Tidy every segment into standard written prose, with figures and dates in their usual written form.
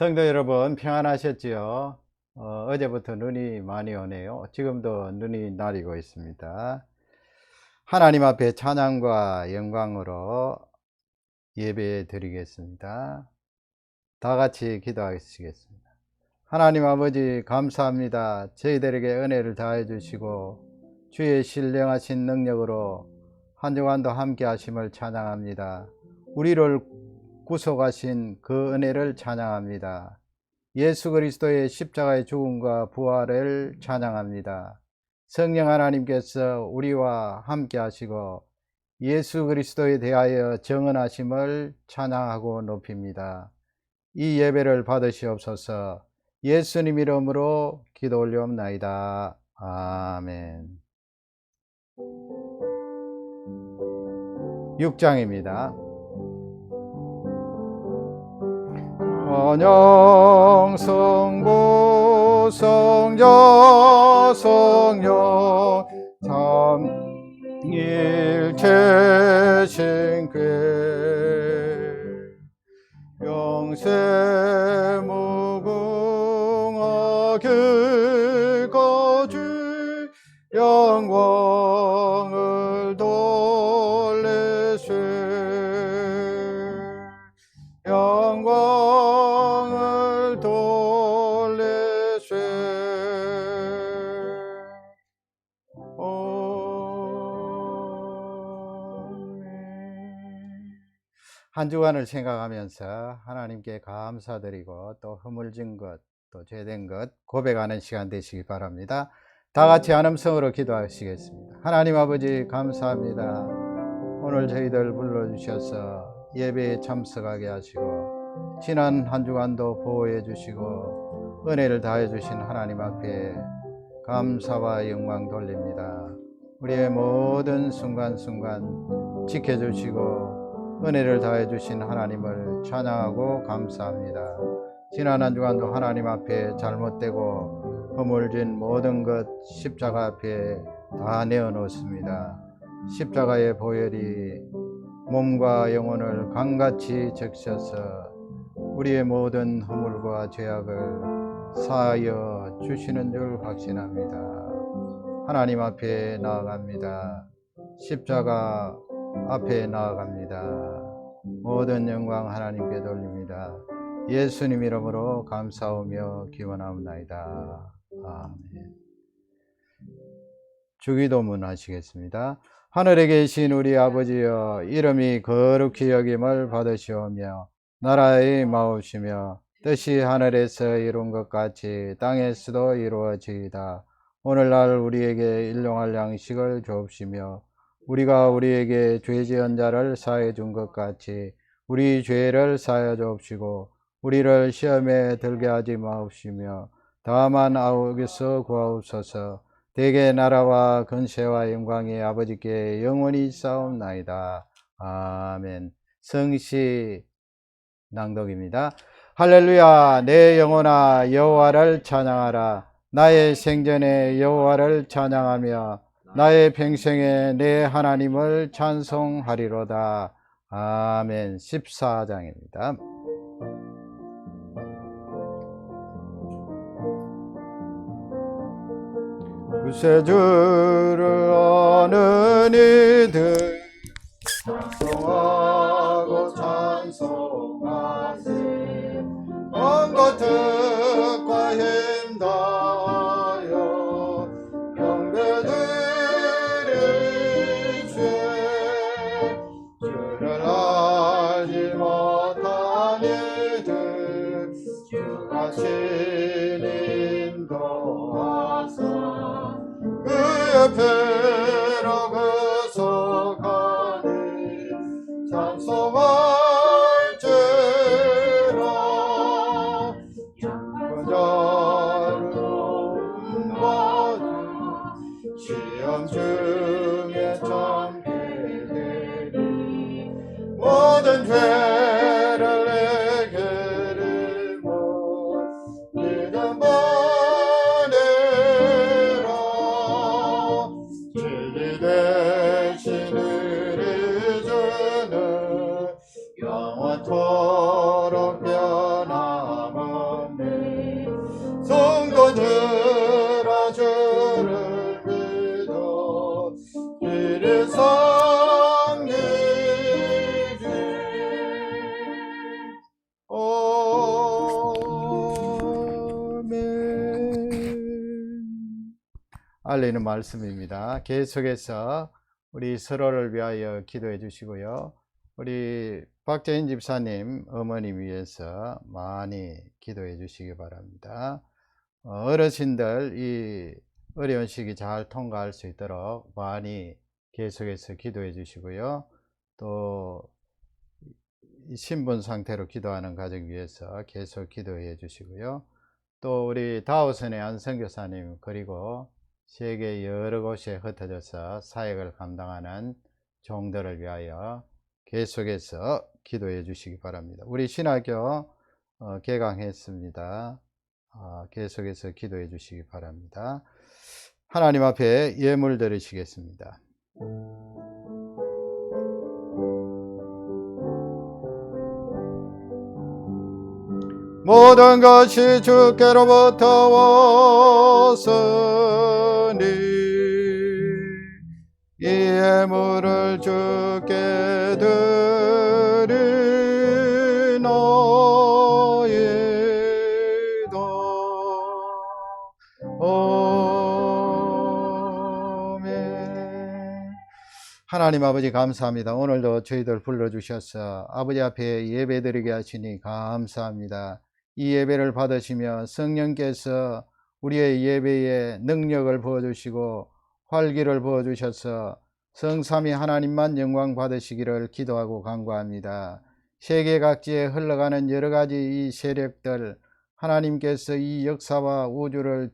성도 여러분 평안하셨지요? 어제부터 눈이 많이 오네요. 지금도 눈이 내리고 있습니다. 하나님 앞에 찬양과 영광으로 예배 드리겠습니다. 다 같이 기도하시겠습니다. 하나님 아버지 감사합니다. 저희들에게 은혜를 다해 주시고 주의 신령하신 능력으로 한 주간도 함께 하심을 찬양합니다. 우리를 구속하신 그 은혜를 찬양합니다. 예수 그리스도의 십자가의 죽음과 부활을 찬양합니다. 성령 하나님께서 우리와 함께 하시고 예수 그리스도에 대하여 정언하심을 찬양하고 높입니다. 이 예배를 받으시옵소서. 예수님 이름으로 기도 올려옵나이다. 아멘. 6장입니다. 원영 성부 성자 성령 삼일체 신께 영세 무궁하게 거주 영광을 돌리세 영광을 돌리세. 한 주간을 생각하면서 하나님께 감사드리고 또 허물진 것, 또 죄된 것 고백하는 시간 되시기 바랍니다. 다 같이 한음성으로 기도하시겠습니다. 하나님 아버지 감사합니다. 오늘 저희들 불러주셔서 예배에 참석하게 하시고 지난 한 주간도 보호해 주시고 은혜를 다해 주신 하나님 앞에 감사와 영광 돌립니다. 우리의 모든 순간순간 지켜주시고 은혜를 다해 주신 하나님을 찬양하고 감사합니다. 지난 한 주간도 하나님 앞에 잘못되고 허물진 모든 것 십자가 앞에 다 내어놓습니다. 십자가의 보혈이 몸과 영혼을 강같이 적셔서 우리의 모든 허물과 죄악을 사하여 주시는 줄 확신합니다. 하나님 앞에 나아갑니다. 십자가 앞에 나아갑니다. 모든 영광 하나님께 돌립니다. 예수님 이름으로 감사하며 기원하옵나이다. 아멘. 주기도문 하시겠습니다. 하늘에 계신 우리 아버지여, 이름이 거룩히 여김을 받으시오며 나라의 마옵시며 뜻이 하늘에서 이룬 것 같이 땅에서도 이루어지이다. 오늘날 우리에게 일용할 양식을 주옵시며 우리가 우리에게 죄 지은 자를 사해 준 것 같이 우리 죄를 사하여 주옵시고 우리를 시험에 들게 하지 마옵시며 다만 악에서 구하옵소서. 대개 나라와 근세와 영광이 아버지께 영원히 싸움나이다. 아멘. 성시 낭독입니다. 할렐루야. 내 영혼아 여호와를 찬양하라. 나의 생전에 여호와를 찬양하며 나의 평생에 내 하나님을 찬송하리로다. 아멘. 14장입니다. 구세주를 아는 이들 찬송하고 찬송하세. 먼 뜻과 힘 다하여 경배드리세. 주를 알지 못한 이들 주가 인도하사 그 옆에로 구속하니 찬송할지라. 영원자를 받은 시험 중에 참게 되니 모든 죄를 내게를 못 믿음 받으라. 알리는 말씀입니다. 계속해서 우리 서로를 위하여 기도해 주시고요. 우리 박재인 집사님 어머님 위해서 많이 기도해 주시기 바랍니다. 어르신들 이 어려운 시기 잘 통과할 수 있도록 많이 계속해서 기도해 주시고요. 또 신분 상태로 기도하는 가정 위해서 계속 기도해 주시고요. 또 우리 다우선의 안선교사님, 그리고 세계 여러 곳에 흩어져서 사역을 감당하는 종들을 위하여 계속해서 기도해 주시기 바랍니다. 우리 신학교 개강했습니다. 계속해서 기도해 주시기 바랍니다. 하나님 앞에 예물 드리시겠습니다. 모든 것이 주께로부터 왔으니 이 예물을 주께 드리나이다. 아멘. 하나님 아버지 감사합니다. 오늘도 저희들 불러주셔서 아버지 앞에 예배드리게 하시니 감사합니다. 이 예배를 받으시며 성령께서 우리의 예배에 능력을 부어주시고 활기를 부어주셔서 성삼위 하나님만 영광 받으시기를 기도하고 간구합니다. 세계 각지에 흘러가는 여러가지 이 세력들, 하나님께서 이 역사와 우주를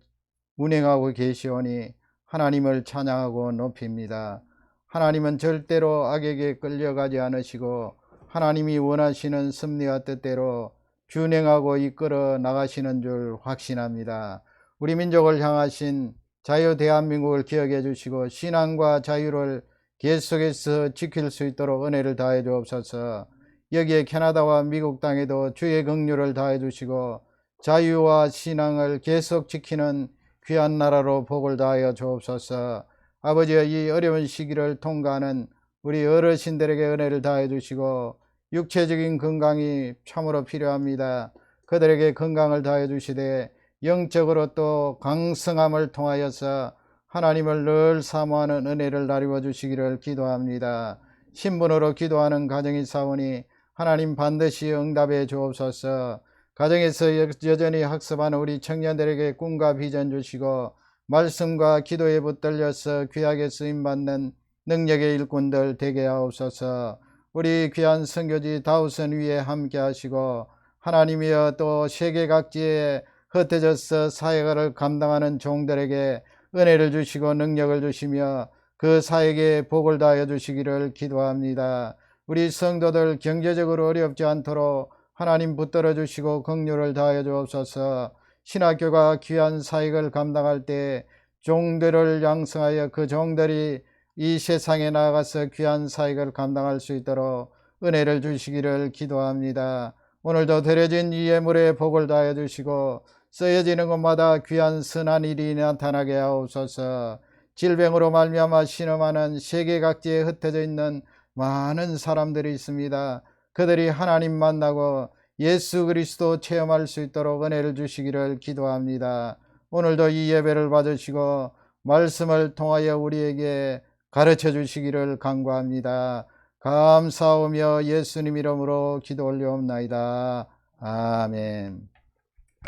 운행하고 계시오니 하나님을 찬양하고 높입니다. 하나님은 절대로 악에게 끌려가지 않으시고 하나님이 원하시는 섭리와 뜻대로 준행하고 이끌어 나가시는 줄 확신합니다. 우리 민족을 향하신 자유 대한민국을 기억해 주시고 신앙과 자유를 계속해서 지킬 수 있도록 은혜를 다해 주옵소서. 여기에 캐나다와 미국 땅에도 주의 긍휼을 다해 주시고 자유와 신앙을 계속 지키는 귀한 나라로 복을 다하여 주옵소서. 아버지의 이 어려운 시기를 통과하는 우리 어르신들에게 은혜를 다해 주시고 육체적인 건강이 참으로 필요합니다. 그들에게 건강을 다해 주시되 영적으로 또 강성함을 통하여서 하나님을 늘 사모하는 은혜를 나누어 주시기를 기도합니다. 신분으로 기도하는 가정이 있사오니 하나님 반드시 응답해 주옵소서. 가정에서 여전히 학습하는 우리 청년들에게 꿈과 비전 주시고 말씀과 기도에 붙들려서 귀하게 쓰임받는 능력의 일꾼들 되게 하옵소서. 우리 귀한 선교지 다우선 위에 함께 하시고 하나님이여 또 세계 각지에 흩어져서 사역을 감당하는 종들에게 은혜를 주시고 능력을 주시며 그 사역에 복을 다하여 주시기를 기도합니다. 우리 성도들 경제적으로 어렵지 않도록 하나님 붙들어 주시고 긍휼을 다하여 주옵소서. 신학교가 귀한 사역을 감당할 때 종들을 양성하여 그 종들이 이 세상에 나가서 귀한 사역을 감당할 수 있도록 은혜를 주시기를 기도합니다. 오늘도 드려진 이 예물에 복을 다하여 주시고 쓰여지는 곳마다 귀한 선한 일이 나타나게 하옵소서. 질병으로 말미암아 신음하는 세계 각지에 흩어져 있는 많은 사람들이 있습니다. 그들이 하나님 만나고 예수 그리스도 체험할 수 있도록 은혜를 주시기를 기도합니다. 오늘도 이 예배를 받으시고 말씀을 통하여 우리에게 가르쳐 주시기를 간구합니다. 감사하며 예수님 이름으로 기도 올려옵나이다. 아멘.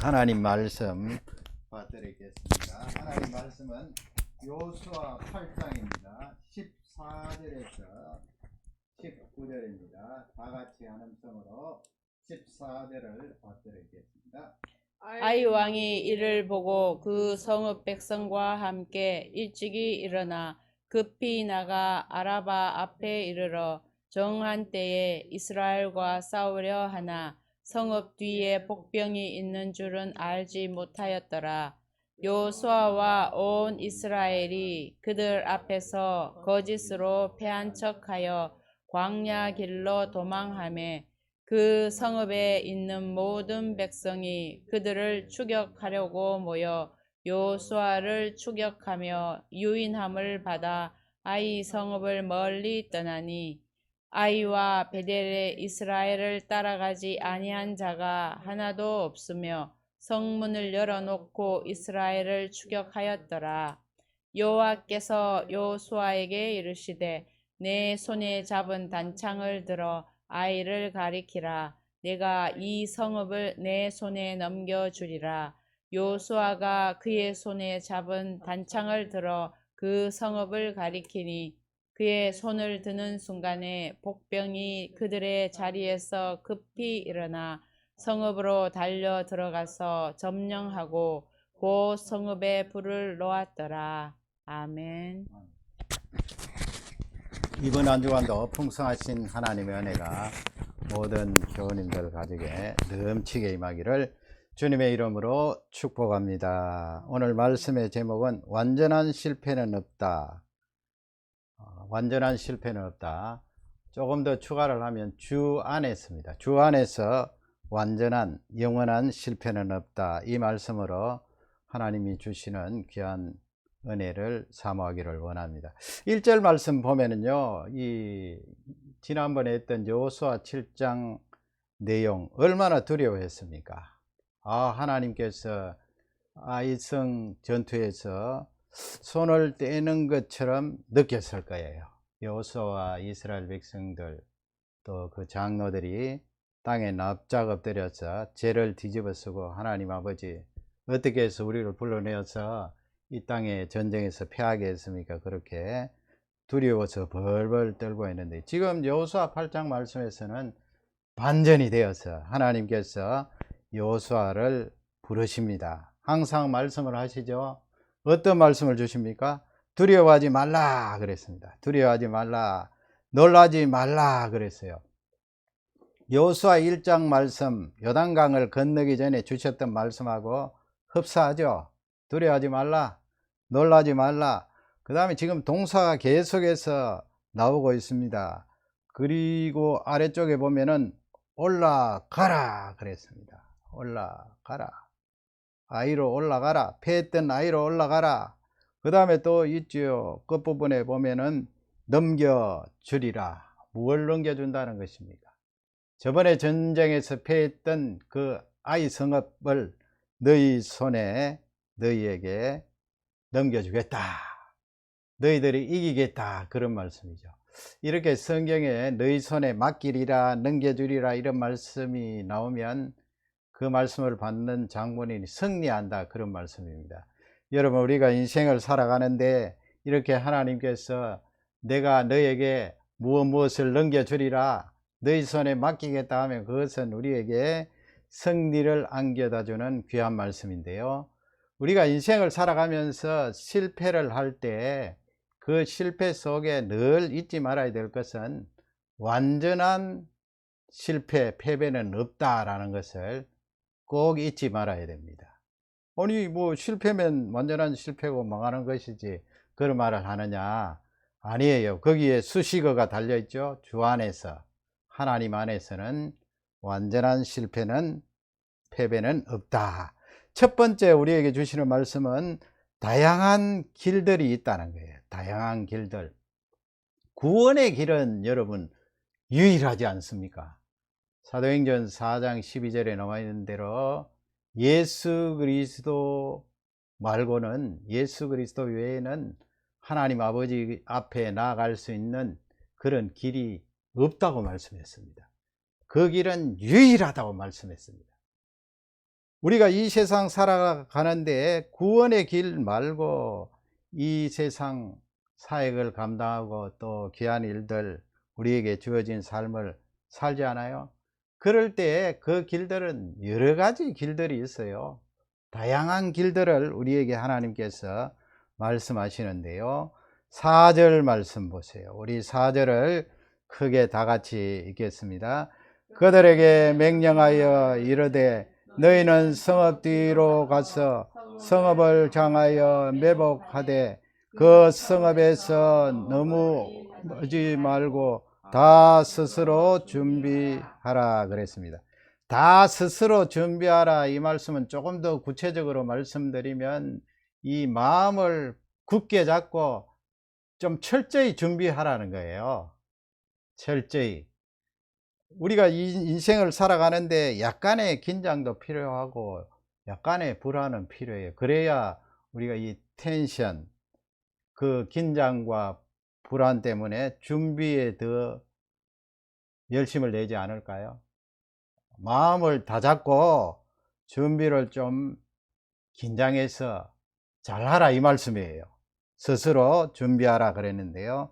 하나님 말씀 받드리겠습니다. 하나님 말씀은 요수아 8장입니다. 14절에서 19절입니다. 다같이 한 음성으로 14절을 받드리겠습니다. 아이 왕이 이를 보고 그 성읍 백성과 함께 일찍이 일어나 급히 나가 아라바 앞에 이르러 정한 때에 이스라엘과 싸우려 하나 성읍 뒤에 복병이 있는 줄은 알지 못하였더라. 요수아와 온 이스라엘이 그들 앞에서 거짓으로 패한 척하여 광야 길로 도망하며 그 성읍에 있는 모든 백성이 그들을 추격하려고 모여 요수아를 추격하며 유인함을 받아 아이 성읍을 멀리 떠나니 아이와 베델에 이스라엘을 따라가지 아니한 자가 하나도 없으며 성문을 열어놓고 이스라엘을 추격하였더라. 여호와께서 여호수아에게 이르시되 내 손에 잡은 단창을 들어 아이를 가리키라. 내가 이 성읍을 내 손에 넘겨주리라. 여호수아가 그의 손에 잡은 단창을 들어 그 성읍을 가리키니 그의 손을 드는 순간에 복병이 그들의 자리에서 급히 일어나 성읍으로 달려 들어가서 점령하고 그 성읍에 불을 놓았더라. 아멘. 이번 한 주간도 풍성하신 하나님의 은혜가 모든 교우님들 가족에 넘치게 임하기를 주님의 이름으로 축복합니다. 오늘 말씀의 제목은 완전한 실패는 없다. 완전한 실패는 없다. 조금 더 추가를 하면 주 안에 있습니다. 주 안에서 완전한 영원한 실패는 없다. 이 말씀으로 하나님이 주시는 귀한 은혜를 사모하기를 원합니다. 1절 말씀 보면은요, 지난번에 했던 여호수아 7장 내용 얼마나 두려워했습니까? 하나님께서 아이성 전투에서 손을 떼는 것처럼 느꼈을 거예요. 여호수아와 이스라엘 백성들 또 그 장로들이 땅에 납작 엎드려서 죄를 뒤집어쓰고 하나님 아버지 어떻게 해서 우리를 불러내어서 이 땅에 전쟁에서 패하게 했습니까? 그렇게 두려워서 벌벌 떨고 있는데 지금 여호수아 8장 말씀에서는 반전이 되어서 하나님께서 여호수아를 부르십니다. 항상 말씀을 하시죠. 어떤 말씀을 주십니까? 두려워하지 말라 그랬습니다. 두려워하지 말라, 놀라지 말라 그랬어요. 여호수아 1장 말씀, 요단강을 건너기 전에 주셨던 말씀하고 흡사하죠. 두려워하지 말라, 놀라지 말라. 그 다음에 지금 동사가 계속해서 나오고 있습니다. 그리고 아래쪽에 보면은 올라가라 그랬습니다. 올라가라, 아이로 올라가라, 패했던 아이로 올라가라. 그 다음에 또 있죠. 끝부분에 보면은 넘겨주리라. 무엇을 넘겨준다는 것입니까? 저번에 전쟁에서 패했던 그 아이 성읍을 너희 손에 너희에게 넘겨주겠다. 너희들이 이기겠다. 그런 말씀이죠. 이렇게 성경에 너희 손에 맡기리라, 넘겨주리라 이런 말씀이 나오면 그 말씀을 받는 장본인이 승리한다. 그런 말씀입니다. 여러분, 우리가 인생을 살아가는데 이렇게 하나님께서 내가 너에게 무엇을 넘겨주리라, 너희 손에 맡기겠다 하면 그것은 우리에게 승리를 안겨다 주는 귀한 말씀인데요. 우리가 인생을 살아가면서 실패를 할 때 그 실패 속에 늘 잊지 말아야 될 것은 완전한 실패, 패배는 없다라는 것을 꼭 잊지 말아야 됩니다. 아니 뭐 실패면 완전한 실패고 망하는 것이지 그런 말을 하느냐? 아니에요. 거기에 수식어가 달려있죠. 주 안에서, 하나님 안에서는 완전한 실패는, 패배는 없다. 첫 번째 우리에게 주시는 말씀은 다양한 길들이 있다는 거예요. 다양한 길들. 구원의 길은 여러분 유일하지 않습니까? 사도행전 4장 12절에 나와 있는 대로 예수 그리스도 말고는, 예수 그리스도 외에는 하나님 아버지 앞에 나아갈 수 있는 그런 길이 없다고 말씀했습니다. 그 길은 유일하다고 말씀했습니다. 우리가 이 세상 살아가는데 구원의 길 말고 이 세상 사역을 감당하고 또 귀한 일들, 우리에게 주어진 삶을 살지 않아요? 그럴 때 그 길들은 여러 가지 길들이 있어요. 다양한 길들을 우리에게 하나님께서 말씀하시는데요. 4절 말씀 보세요. 우리 4절을 크게 다 같이 읽겠습니다. 그들에게 명령하여 이르되 너희는 성읍 뒤로 가서 성읍을 향하여 매복하되 그 성읍에서 너무 머지 말고 다 스스로 준비하라 그랬습니다. 다 스스로 준비하라, 이 말씀은 조금 더 구체적으로 말씀드리면 이 마음을 굳게 잡고 좀 철저히 준비하라는 거예요. 철저히. 우리가 이 인생을 살아가는데 약간의 긴장도 필요하고 약간의 불안은 필요해요. 그래야 우리가 이 텐션, 그 긴장과 불안 때문에 준비에 더 열심을 내지 않을까요? 마음을 다잡고 준비를 좀 긴장해서 잘하라 이 말씀이에요. 스스로 준비하라 그랬는데요.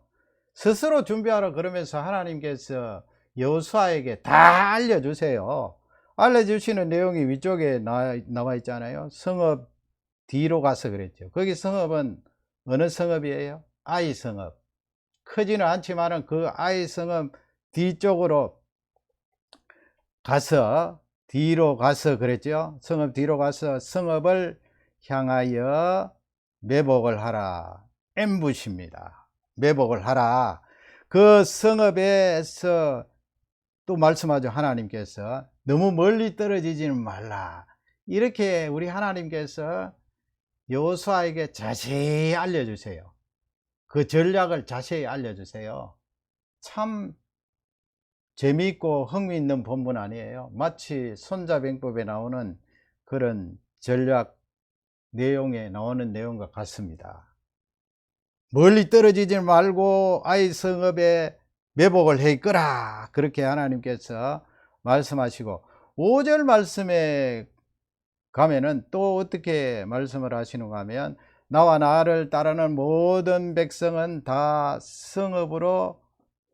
스스로 준비하라 그러면서 하나님께서 여호수아에게 다 알려주세요. 알려주시는 내용이 위쪽에 나와 있잖아요. 성읍 뒤로 가서 그랬죠. 거기 성읍은 어느 성읍이에요? 아이 성읍. 크지는 않지만은 그 아이 성읍 뒤쪽으로 가서 뒤로 가서 그랬죠. 성읍 뒤로 가서 성읍을 향하여 매복을 하라. 엠부십니다. 매복을 하라. 그 성읍에서 또 말씀하죠. 하나님께서 너무 멀리 떨어지지는 말라. 이렇게 우리 하나님께서 여호수아에게 자세히 알려주세요. 그 전략을 자세히 알려주세요. 참 재미있고 흥미있는 본문 아니에요. 마치 손자병법에 나오는 그런 전략 내용에 나오는 내용과 같습니다. 멀리 떨어지지 말고 아이 성읍에 매복을 해 있거라. 그렇게 하나님께서 말씀하시고 5절 말씀에 가면은 또 어떻게 말씀을 하시는가 하면 나와 나를 따르는 모든 백성은 다 성읍으로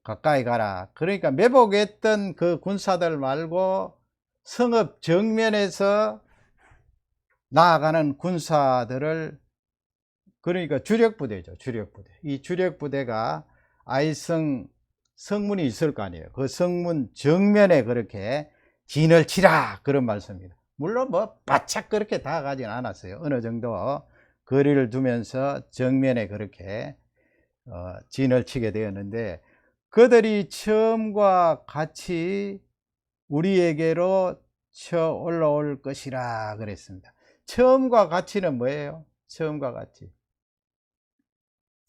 가까이 가라. 그러니까 매복했던 그 군사들 말고 성읍 정면에서 나아가는 군사들을, 그러니까 주력부대죠. 주력부대. 이 주력부대가 아이성 성문이 있을 거 아니에요. 그 성문 정면에 그렇게 진을 치라 그런 말씀입니다. 물론 뭐 바짝 그렇게 다가가진 않았어요. 어느 정도 거리를 두면서 정면에 그렇게 진을 치게 되었는데, 그들이 처음과 같이 우리에게로 쳐 올라올 것이라 그랬습니다. 처음과 같이는 뭐예요? 처음과 같이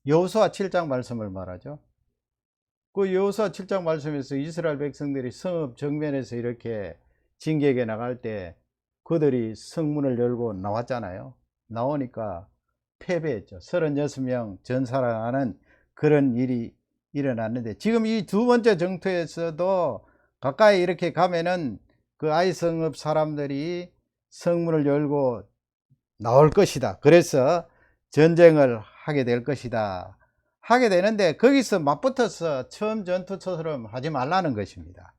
여호수아 7장 말씀을 말하죠. 그 여호수아 7장 말씀에서 이스라엘 백성들이 성읍 정면에서 이렇게 진격에 나갈 때 그들이 성문을 열고 나왔잖아요. 나오니까 패배했죠. 36명 전사하는 그런 일이 일어났는데, 지금 이 두 번째 정토에서도 가까이 이렇게 가면은 그 아이 성읍 사람들이 성문을 열고 나올 것이다. 그래서 전쟁을 하게 될 것이다. 하게 되는데 거기서 맞붙어서 처음 전투처럼 하지 말라는 것입니다.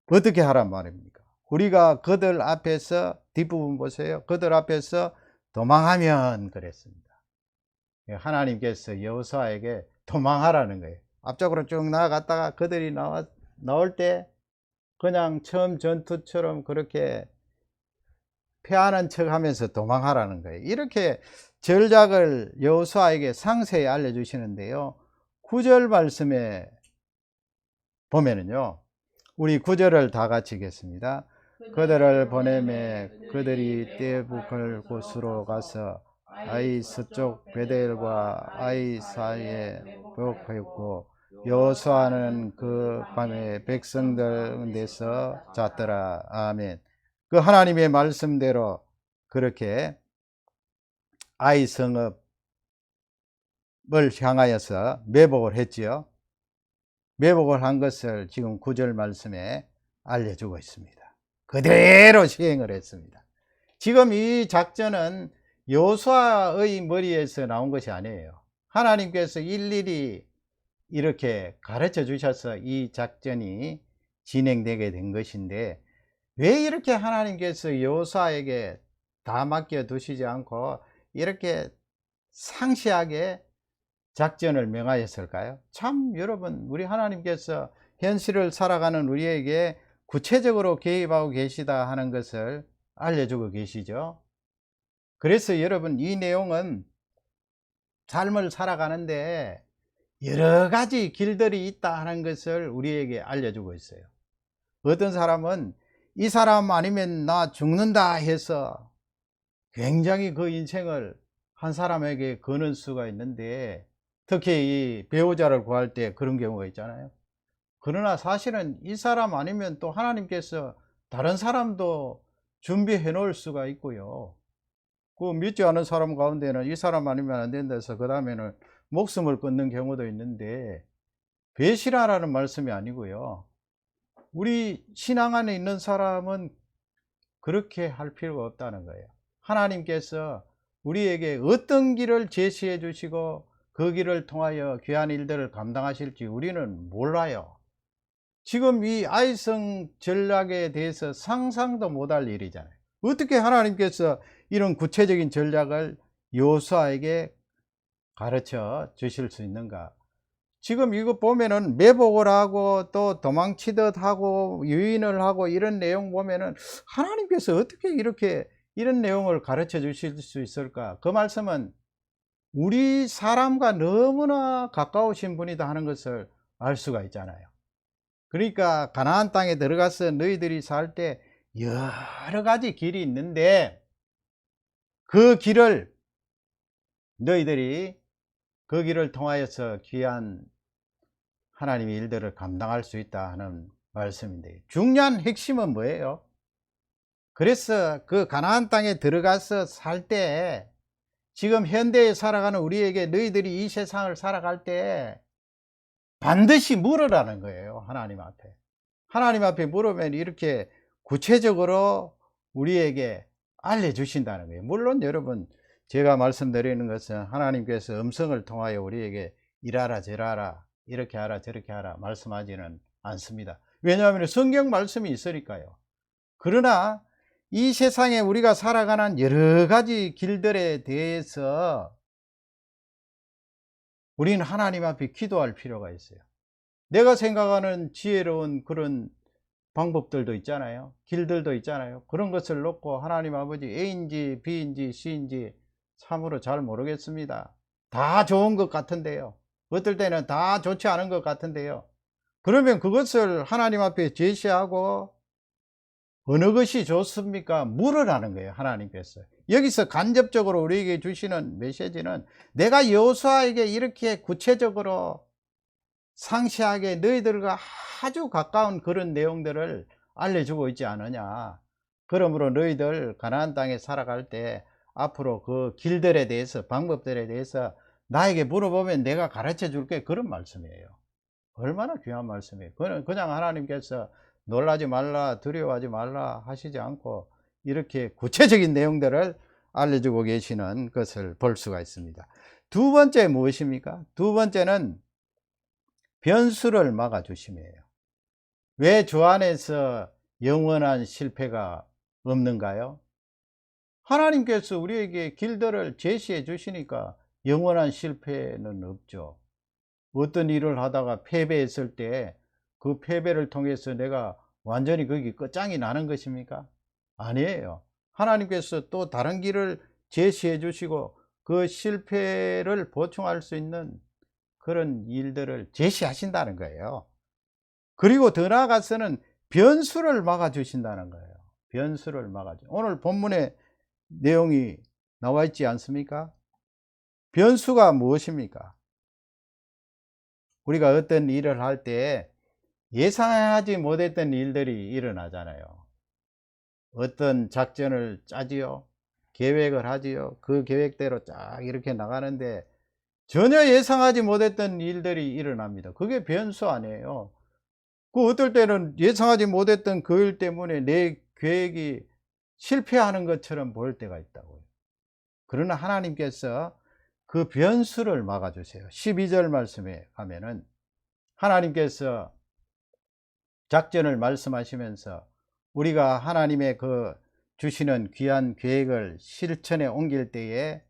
어떻게 하란 말입니까? 우리가 그들 앞에서, 뒷부분 보세요. 그들 앞에서 도망하면 그랬습니다. 하나님께서 여호수아에게 도망하라는 거예요. 앞쪽으로 쭉 나아갔다가 그들이 나올 때 그냥 처음 전투처럼 그렇게 패하는 척 하면서 도망하라는 거예요. 이렇게 전략을 여호수아에게 상세히 알려주시는데요. 9절 말씀에 보면은요, 우리 9절을 다 같이 읽겠습니다. 그들을 보내매 그들이 떼북을 곳으로 가서 아이 서쪽 베델과 아이 사이에 부역하였고 여호수아는 그 밤에 백성들 데서 잤더라. 아멘. 그 하나님의 말씀대로 그렇게 아이 성읍을 향하여서 매복을 했지요. 매복을 한 것을 지금 9절 말씀에 알려주고 있습니다. 그대로 시행을 했습니다. 지금 이 작전은 여호수아의 머리에서 나온 것이 아니에요. 하나님께서 일일이 이렇게 가르쳐 주셔서 이 작전이 진행되게 된 것인데, 왜 이렇게 하나님께서 여호수아에게 다 맡겨 두시지 않고 이렇게 상세하게 작전을 명하였을까요? 참 여러분, 우리 하나님께서 현실을 살아가는 우리에게 구체적으로 개입하고 계시다 하는 것을 알려주고 계시죠. 그래서 여러분, 이 내용은 삶을 살아가는데 여러 가지 길들이 있다 하는 것을 우리에게 알려주고 있어요. 어떤 사람은 이 사람 아니면 나 죽는다 해서 굉장히 그 인생을 한 사람에게 거는 수가 있는데, 특히 이 배우자를 구할 때 그런 경우가 있잖아요. 그러나 사실은 이 사람 아니면 또 하나님께서 다른 사람도 준비해 놓을 수가 있고요. 그 믿지 않은 사람 가운데는 이 사람 아니면 안 된다 해서 그 다음에는 목숨을 끊는 경우도 있는데, 배신하라는 말씀이 아니고요. 우리 신앙 안에 있는 사람은 그렇게 할 필요가 없다는 거예요. 하나님께서 우리에게 어떤 길을 제시해 주시고 그 길을 통하여 귀한 일들을 감당하실지 우리는 몰라요. 지금 이 아이성 전략에 대해서 상상도 못할 일이잖아요. 어떻게 하나님께서 이런 구체적인 전략을 여호수아에게 가르쳐 주실 수 있는가? 지금 이거 보면은 매복을 하고 또 도망치듯 하고 유인을 하고 이런 내용 보면은 하나님께서 어떻게 이렇게 이런 내용을 가르쳐 주실 수 있을까? 그 말씀은 우리 사람과 너무나 가까우신 분이다 하는 것을 알 수가 있잖아요. 그러니까 가나안 땅에 들어가서 너희들이 살 때 여러 가지 길이 있는데, 그 길을 너희들이 그 길을 통하여서 귀한 하나님의 일들을 감당할 수 있다 하는 말씀인데, 중요한 핵심은 뭐예요? 그래서 그 가나안 땅에 들어가서 살 때, 지금 현대에 살아가는 우리에게 너희들이 이 세상을 살아갈 때 반드시 물으라는 거예요. 하나님 앞에. 하나님 앞에 물으면 이렇게 구체적으로 우리에게 알려주신다는 거예요. 물론 여러분, 제가 말씀드리는 것은 하나님께서 음성을 통하여 우리에게 이라라 저라라 이렇게 하라 저렇게 하라 말씀하지는 않습니다. 왜냐하면 성경 말씀이 있으니까요. 그러나 이 세상에 우리가 살아가는 여러 가지 길들에 대해서 우리는 하나님 앞에 기도할 필요가 있어요. 내가 생각하는 지혜로운 그런 방법들도 있잖아요. 길들도 있잖아요. 그런 것을 놓고 하나님 아버지 A인지 B인지 C인지 참으로 잘 모르겠습니다. 다 좋은 것 같은데요. 어떨 때는 다 좋지 않은 것 같은데요. 그러면 그것을 하나님 앞에 제시하고 어느 것이 좋습니까? 물으라는 거예요. 하나님께서. 여기서 간접적으로 우리에게 주시는 메시지는 내가 여호수아에게 이렇게 구체적으로 상세하게 너희들과 아주 가까운 그런 내용들을 알려주고 있지 않느냐. 그러므로 너희들 가나안 땅에 살아갈 때 앞으로 그 길들에 대해서 방법들에 대해서 나에게 물어보면 내가 가르쳐 줄게, 그런 말씀이에요. 얼마나 귀한 말씀이에요. 그냥 하나님께서 놀라지 말라 두려워하지 말라 하시지 않고 이렇게 구체적인 내용들을 알려주고 계시는 것을 볼 수가 있습니다. 두 번째 무엇입니까? 두 번째는 변수를 막아주심이에요. 왜 주 안에서 영원한 실패가 없는가요? 하나님께서 우리에게 길들을 제시해 주시니까 영원한 실패는 없죠. 어떤 일을 하다가 패배했을 때 그 패배를 통해서 내가 완전히 거기 끝장이 나는 것입니까? 아니에요. 하나님께서 또 다른 길을 제시해 주시고 그 실패를 보충할 수 있는 그런 일들을 제시하신다는 거예요. 그리고 더 나아가서는 변수를 막아주신다는 거예요. 변수를 막아주. 오늘 본문에 내용이 나와 있지 않습니까? 변수가 무엇입니까? 우리가 어떤 일을 할 때 예상하지 못했던 일들이 일어나잖아요. 어떤 작전을 짜지요, 계획을 하지요. 그 계획대로 쫙 이렇게 나가는데 전혀 예상하지 못했던 일들이 일어납니다. 그게 변수 아니에요. 그 어떨 때는 예상하지 못했던 그 일 때문에 내 계획이 실패하는 것처럼 보일 때가 있다고요. 그러나 하나님께서 그 변수를 막아주세요. 12절 말씀에 가면은 하나님께서 작전을 말씀하시면서 우리가 하나님의 그 주시는 귀한 계획을 실천에 옮길 때에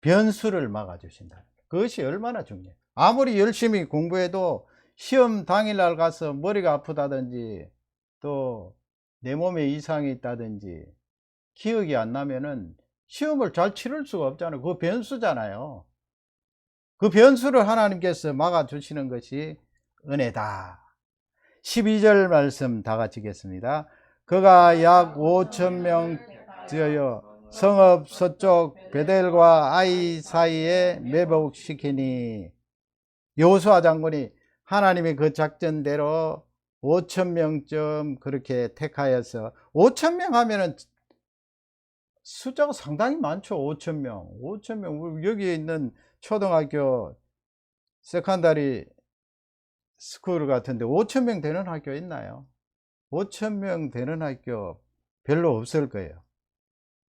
변수를 막아주신다. 그것이 얼마나 중요해요. 아무리 열심히 공부해도 시험 당일날 가서 머리가 아프다든지 또 내 몸에 이상이 있다든지 기억이 안 나면은 시험을 잘 치를 수가 없잖아요. 그 변수잖아요. 그 변수를 하나님께서 막아주시는 것이 은혜다. 12절 말씀 다 같이 읽겠습니다. 그가 약 5,000명 지어요 성읍 서쪽 베델과 아이 사이에 매복시키니, 여호수아 장군이 하나님의 그 작전대로 5,000명쯤 그렇게 택하여서, 5,000명 하면은 숫자가 상당히 많죠. 5천 명. 5천 명. 여기에 있는 초등학교 세컨다리 스쿨 같은데 5천 명 되는 학교 있나요? 5천 명 되는 학교 별로 없을 거예요.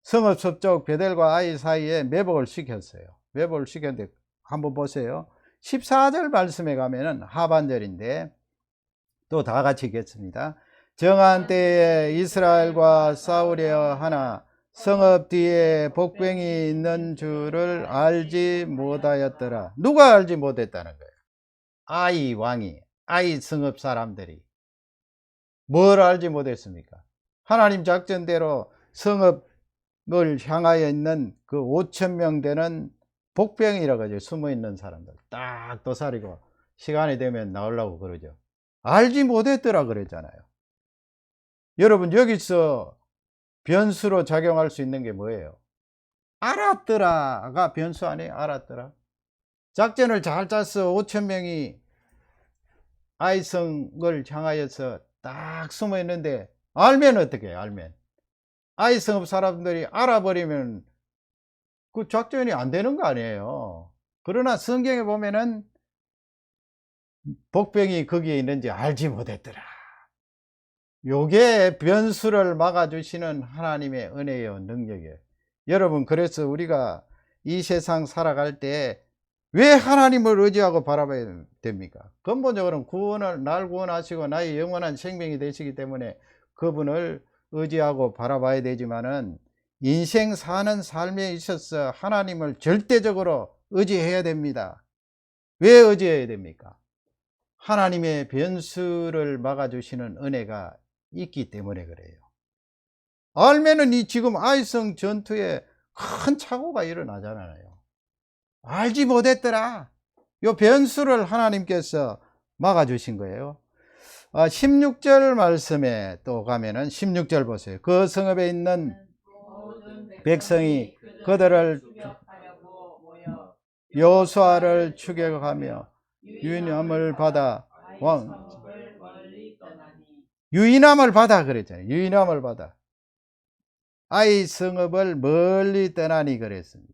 성읍 서쪽 베델과 아이 사이에 매복을 시켰어요. 매복을 시켰는데 한번 보세요. 14절 말씀에 가면은 하반절인데 또 다 같이 읽겠습니다. 정한 때에 이스라엘과 싸우려 하나 성읍 뒤에 복병이 있는 줄을 알지 못하였더라. 누가 알지 못했다는 거예요? 아이 왕이, 아이 성읍 사람들이. 뭘 알지 못했습니까? 하나님 작전대로 성읍을 향하여 있는 그 5천 명 되는 복병이라고 하죠. 숨어 있는 사람들 딱 도사리고 시간이 되면 나오려고 그러죠. 알지 못했더라 그랬잖아요. 여러분, 여기서 변수로 작용할 수 있는 게 뭐예요? 알았더라가 변수 아니에요? 알았더라. 작전을 잘 짜서 5천 명이 아이성을 향하여서 딱 숨어 있는데 알면 어떻게 해요? 알면 아이성읍 사람들이 알아버리면 그 작전이 안 되는 거 아니에요. 그러나 성경에 보면은 복병이 거기에 있는지 알지 못했더라. 요게 변수를 막아주시는 하나님의 은혜요 능력이에요. 여러분, 그래서 우리가 이 세상 살아갈 때 왜 하나님을 의지하고 바라봐야 됩니까? 근본적으로는 날 구원하시고 나의 영원한 생명이 되시기 때문에 그분을 의지하고 바라봐야 되지만은 인생 사는 삶에 있어서 하나님을 절대적으로 의지해야 됩니다. 왜 의지해야 됩니까? 하나님의 변수를 막아주시는 은혜가 있기 때문에 그래요. 알면은 이 지금 아이성 전투에 큰 착오가 일어나잖아요. 알지 못했더라. 요 변수를 하나님께서 막아주신 거예요. 16절 말씀에 또 가면은 16절 보세요. 그 성읍에 있는 백성이 그들을 여호수아를 추격하며 유인함을 받아 유인함을 받아 그랬잖아요. 유인함을 받아 아이 성읍을 멀리 떠나니 그랬습니다.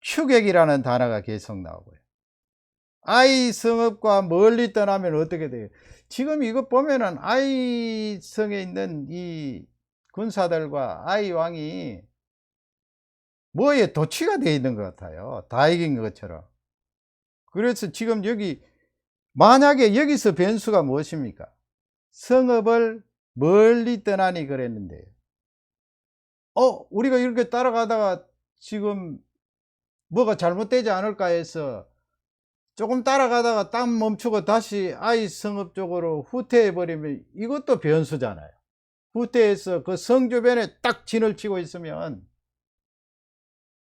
추격이라는 단어가 계속 나오고요. 아이 성읍과 멀리 떠나면 어떻게 돼요? 지금 이거 보면은 아이 성에 있는 이 군사들과 아이 왕이 뭐에 도취가 되어 있는 것 같아요. 다 이긴 것처럼. 그래서 지금 여기 만약에 여기서 변수가 무엇입니까? 성읍을 멀리 떠나니 그랬는데요. 우리가 이렇게 따라가다가 지금 뭐가 잘못되지 않을까 해서 조금 따라가다가 딱 멈추고 다시 아이 성읍 쪽으로 후퇴해 버리면 이것도 변수잖아요. 후퇴해서 그 성 주변에 딱 진을 치고 있으면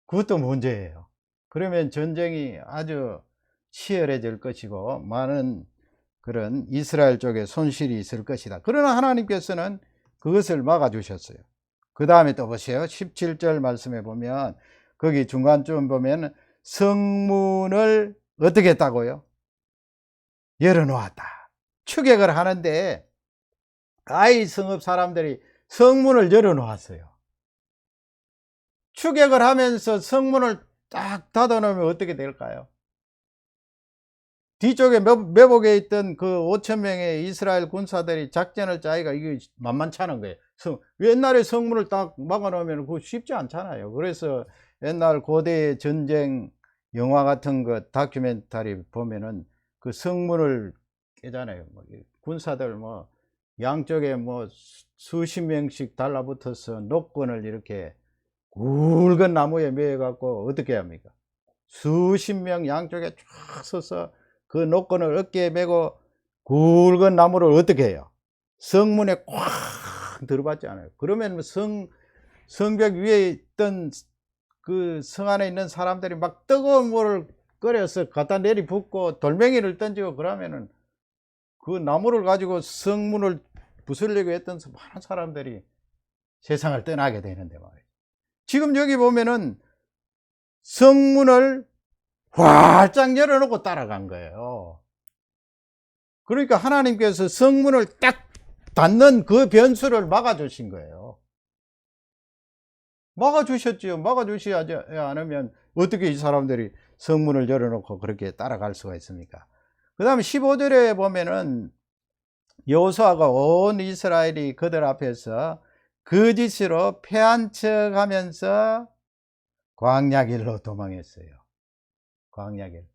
그것도 문제예요. 그러면 전쟁이 아주 치열해질 것이고 많은 그런 이스라엘 쪽에 손실이 있을 것이다. 그러나 하나님께서는 그것을 막아주셨어요. 그 다음에 또 보세요. 17절 말씀에 보면 거기 중간쯤 보면 성문을 어떻게 했다고요? 열어놓았다. 추격을 하는데 아이 성읍 사람들이 성문을 열어놓았어요. 추격을 하면서 성문을 딱 닫아놓으면 어떻게 될까요? 뒤쪽에 매복에 있던 그 5천 명의 이스라엘 군사들이 작전을 짜기가 이게 만만치 않은 거예요. 옛날에 성문을 딱 막아놓으면 그거 쉽지 않잖아요. 그래서 옛날 고대의 전쟁 영화 같은 거 다큐멘터리 보면은 그 성문을 깨잖아요. 군사들 양쪽에 수십 명씩 달라붙어서 노권을 이렇게 굵은 나무에 매여 갖고 어떻게 합니까? 수십 명 양쪽에 쫙 서서 그 노권을 어깨에 메고 굵은 나무를 어떻게 해요? 성문에 꽉 들어받지 않아요. 그러면 성벽 위에 있던 그 성 안에 있는 사람들이 막 뜨거운 물을 끓여서 갖다 내리 붓고 돌멩이를 던지고 그러면은 그 나무를 가지고 성문을 부수려고 했던 많은 사람들이 세상을 떠나게 되는데 말이에요. 지금 여기 보면은 성문을 활짝 열어놓고 따라간 거예요. 그러니까 하나님께서 성문을 딱 닫는 그 변수를 막아주신 거예요. 막아주셨지요. 막아주시지 않으면 어떻게 이 사람들이 성문을 열어놓고 그렇게 따라갈 수가 있습니까? 그 다음에 15절에 보면은 여호수아가 온 이스라엘이 그들 앞에서 거짓으로 패한 척 하면서 광야길로 도망했어요. 광야길.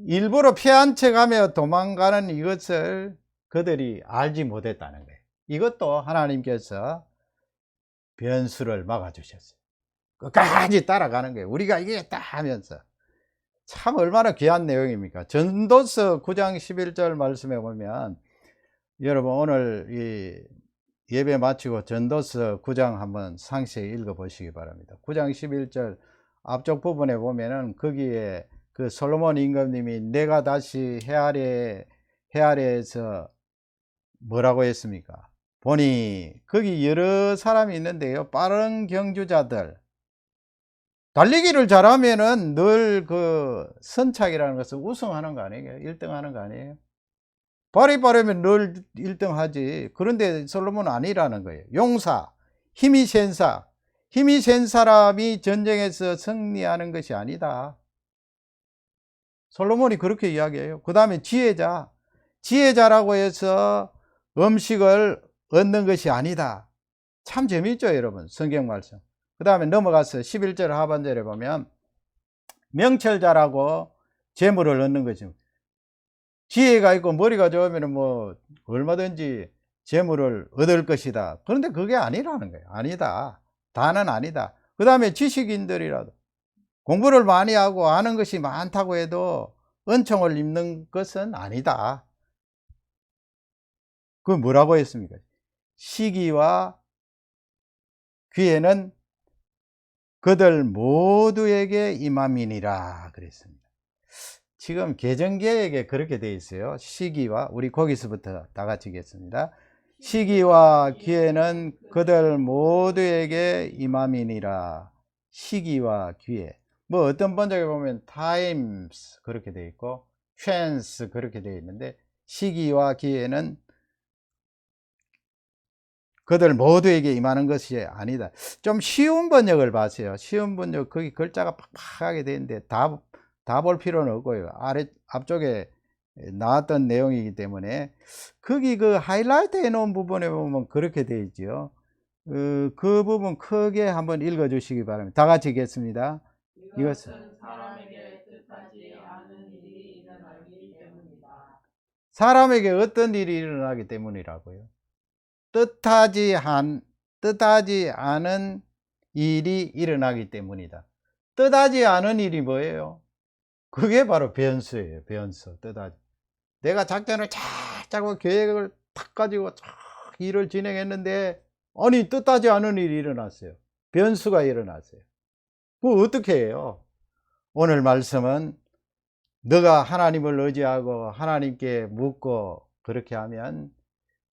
일부러 패한 척 하며 도망가는 이것을 그들이 알지 못했다는 거예요. 이것도 하나님께서 변수를 막아주셨어요. 끝까지 따라가는 거예요. 우리가 이기겠다 하면서. 참 얼마나 귀한 내용입니까? 전도서 9장 11절 말씀에 보면, 여러분 오늘 이 예배 마치고 전도서 9장 한번 상세히 읽어 보시기 바랍니다. 9장 11절 앞쪽 부분에 보면은 거기에 그 솔로몬 임금님이 내가 다시 헤아려에서 뭐라고 했습니까? 보니 거기 여러 사람이 있는데요, 빠른 경주자들, 달리기를 잘하면은 늘 그 선착이라는 것은 우승하는 거 아니에요? 1등 하는 거 아니에요? 발이 빠르면 늘 1등 하지. 그런데 솔로몬은 아니라는 거예요. 용사, 힘이 센 사람이 전쟁에서 승리하는 것이 아니다. 솔로몬이 그렇게 이야기해요. 그 다음에 지혜자라고 해서 음식을 얻는 것이 아니다. 참 재미있죠, 여러분, 성경 말씀. 그 다음에 넘어가서 11절 하반절에 보면 명철자라고 재물을 얻는 거죠. 지혜가 있고 머리가 좋으면 뭐 얼마든지 재물을 얻을 것이다. 그런데 그게 아니라는 거예요. 아니다. 다는 아니다. 그 다음에 지식인들이라도 공부를 많이 하고 아는 것이 많다고 해도 은총을 입는 것은 아니다. 그 뭐라고 했습니까? 시기와 기회는 그들 모두에게 임함이니라 그랬습니다. 지금 개정계획에 그렇게 되어 있어요. 시기와, 우리 거기서부터 다 같이 읽겠습니다. 시기와 기회는 그들 모두에게 임함이니라. 시기와 기회. 뭐 어떤 번역에 보면 times 그렇게 되어 있고 chance 그렇게 되어 있는데, 시기와 기회는 그들 모두에게 임하는 것이 아니다. 좀 쉬운 번역을 봤어요. 쉬운 번역, 거기 글자가 팍팍하게 되어 있는데 다 볼 필요는 없고요. 앞쪽에 나왔던 내용이기 때문에 거기 그 하이라이트 해 놓은 부분에 보면 그렇게 되어 있죠. 그 부분 크게 한번 읽어 주시기 바랍니다. 다 같이 읽겠습니다. 이것은 사람에게 뜻하지 않은 일이 일어나기 때문이다. 사람에게 어떤 일이 일어나기 때문이라고요? 뜻하지 않은 일이 일어나기 때문이다. 뜻하지 않은 일이 뭐예요? 그게 바로 변수예요. 변수. 뜻하지. 내가 작전을 쫙 짜고 계획을 탁 가지고 쫙 일을 진행했는데, 아니 뜻하지 않은 일이 일어났어요. 변수가 일어났어요. 그거 어떻게 해요? 오늘 말씀은 너가 하나님을 의지하고 하나님께 묻고 그렇게 하면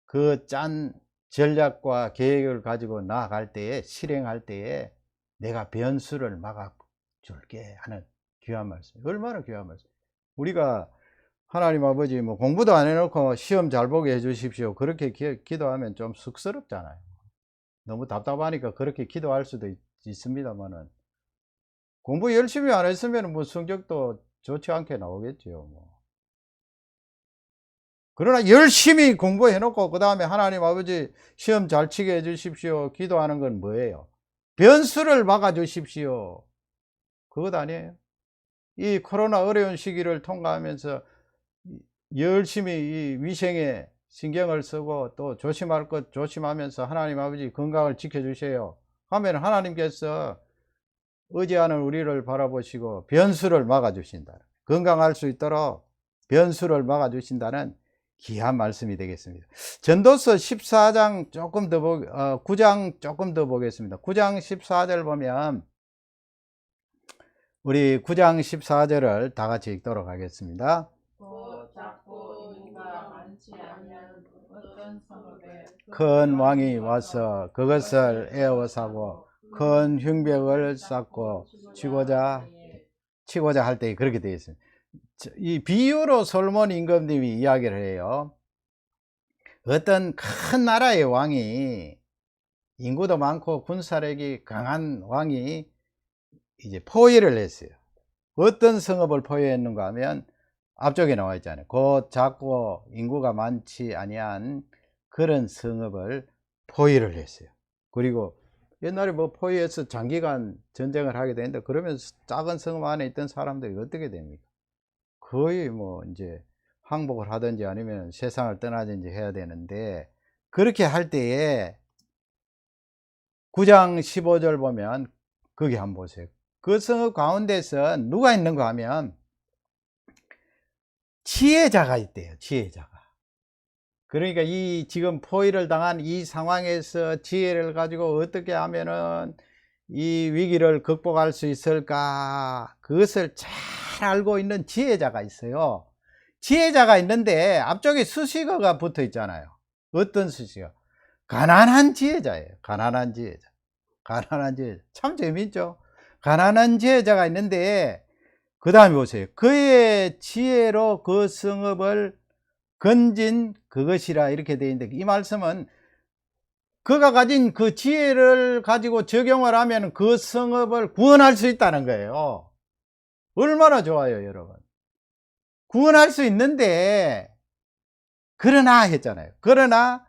그 짠 전략과 계획을 가지고 나아갈 때에, 실행할 때에 내가 변수를 막아줄게 하는 귀한 말씀. 얼마나 귀한 말씀. 우리가 하나님 아버지 뭐 공부도 안 해놓고 시험 잘 보게 해주십시오, 그렇게 기도하면 좀 쑥스럽잖아요. 너무 답답하니까 그렇게 기도할 수도 있습니다만은, 공부 열심히 안 했으면 뭐 성적도 좋지 않게 나오겠죠. 뭐. 그러나 열심히 공부해 놓고 그 다음에 하나님 아버지 시험 잘 치게 해 주십시오 기도하는 건 뭐예요? 변수를 막아 주십시오. 그것 아니에요? 이 코로나 어려운 시기를 통과하면서 열심히 이 위생에 신경을 쓰고 또 조심할 것 조심하면서 하나님 아버지 건강을 지켜주세요 하면 하나님께서 의지하는 우리를 바라보시고 변수를 막아주신다. 건강할 수 있도록 변수를 막아주신다는 귀한 말씀이 되겠습니다. 전도서 14장 조금 더 9장 조금 더 보겠습니다. 9장 14절 보면, 우리 9장 14절을 다 같이 읽도록 하겠습니다. 작고 인구가 많지 않은 어떤 성읍에 큰 왕이 와서 그것을 에워싸고 큰 흉벽을 쌓고 치고자 할 때 그렇게 되어 있습니다. 이 비유로 솔로몬 임금님이 이야기를 해요. 어떤 큰 나라의 왕이 인구도 많고 군사력이 강한 왕이 이제 포위를 했어요. 어떤 성읍을 포위했는가 하면 앞쪽에 나와 있잖아요. 곧 작고 인구가 많지 아니한 그런 성읍을 포위를 했어요. 그리고 옛날에 뭐 포위해서 장기간 전쟁을 하게 되는데, 그러면 작은 성읍 안에 있던 사람들이 어떻게 됩니까? 거의 뭐 이제 항복을 하든지 아니면 세상을 떠나든지 해야 되는데, 그렇게 할 때에 9장 15절 보면 거기 한번 보세요. 그 성읍 가운데서 누가 있는가 하면 지혜자가 있대요. 지혜자가. 그러니까 이 지금 포위를 당한 이 상황에서 지혜를 가지고 어떻게 하면은 이 위기를 극복할 수 있을까, 그것을 잘 알고 있는 지혜자가 있어요. 지혜자가 있는데 앞쪽에 수식어가 붙어 있잖아요. 어떤 수식어? 가난한 지혜자예요. 가난한 지혜자. 가난한 지혜자. 참 재밌죠? 가난한 지혜자가 있는데, 그 다음에 보세요. 그의 지혜로 그 성읍을 건진 그것이라, 이렇게 되어 있는데, 이 말씀은 그가 가진 그 지혜를 가지고 적용을 하면 그 성읍을 구원할 수 있다는 거예요. 얼마나 좋아요, 여러분. 구원할 수 있는데, 그러나 했잖아요. 그러나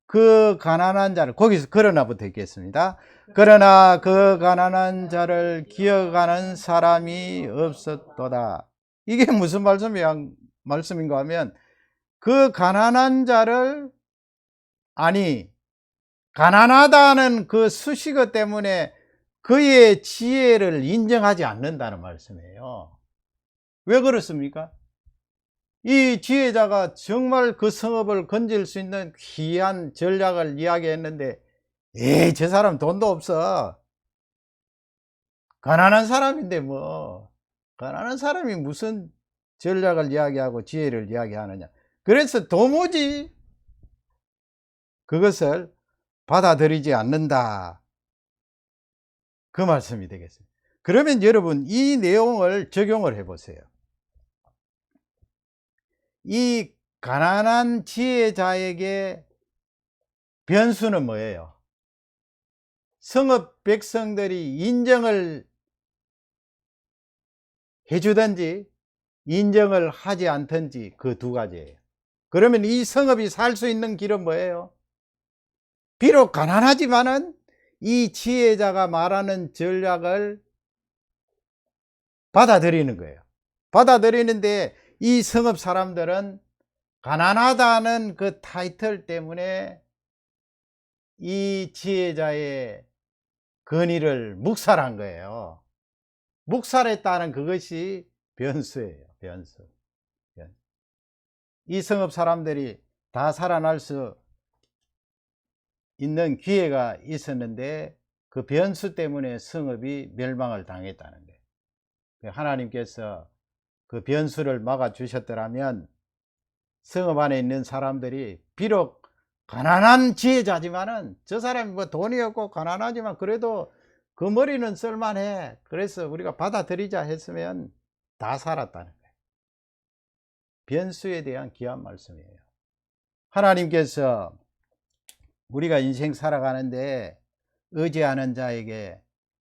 그 가난한 자를, 거기서 그러나 붙어 있겠습니다. 그러나 그 가난한 자를 기억하는 사람이 없었도다. 이게 무슨 말씀인가 하면, 그 가난한 자를, 아니, 가난하다는 그 수식어 때문에 그의 지혜를 인정하지 않는다는 말씀이에요. 왜 그렇습니까? 이 지혜자가 정말 그 성읍을 건질 수 있는 귀한 전략을 이야기했는데, 에이, 저 사람 돈도 없어. 가난한 사람인데 뭐, 가난한 사람이 무슨 전략을 이야기하고 지혜를 이야기하느냐. 그래서 도무지 그것을 받아들이지 않는다, 그 말씀이 되겠습니다. 그러면 여러분, 이 내용을 적용을 해 보세요. 이 가난한 지혜자에게 변수는 뭐예요? 성읍 백성들이 인정을 해주든지 인정을 하지 않든지, 그 두 가지예요. 그러면 이 성읍이 살 수 있는 길은 뭐예요? 비록 가난하지만은 이 지혜자가 말하는 전략을 받아들이는 거예요. 받아들이는데, 이 성읍 사람들은 가난하다는 그 타이틀 때문에 이 지혜자의 건의를 묵살한 거예요. 묵살했다는 그것이 변수예요. 변수. 이 성읍 사람들이 다 살아날 수 있는 기회가 있었는데, 그 변수 때문에 성읍이 멸망을 당했다는 거예요. 하나님께서 그 변수를 막아 주셨더라면 성읍 안에 있는 사람들이 비록 가난한 지혜자지만은, 저 사람이 뭐 돈이 없고 가난하지만 그래도 그 머리는 쓸만해, 그래서 우리가 받아들이자 했으면 다 살았다는 거예요. 변수에 대한 귀한 말씀이에요. 하나님께서 우리가 인생 살아가는데 의지하는 자에게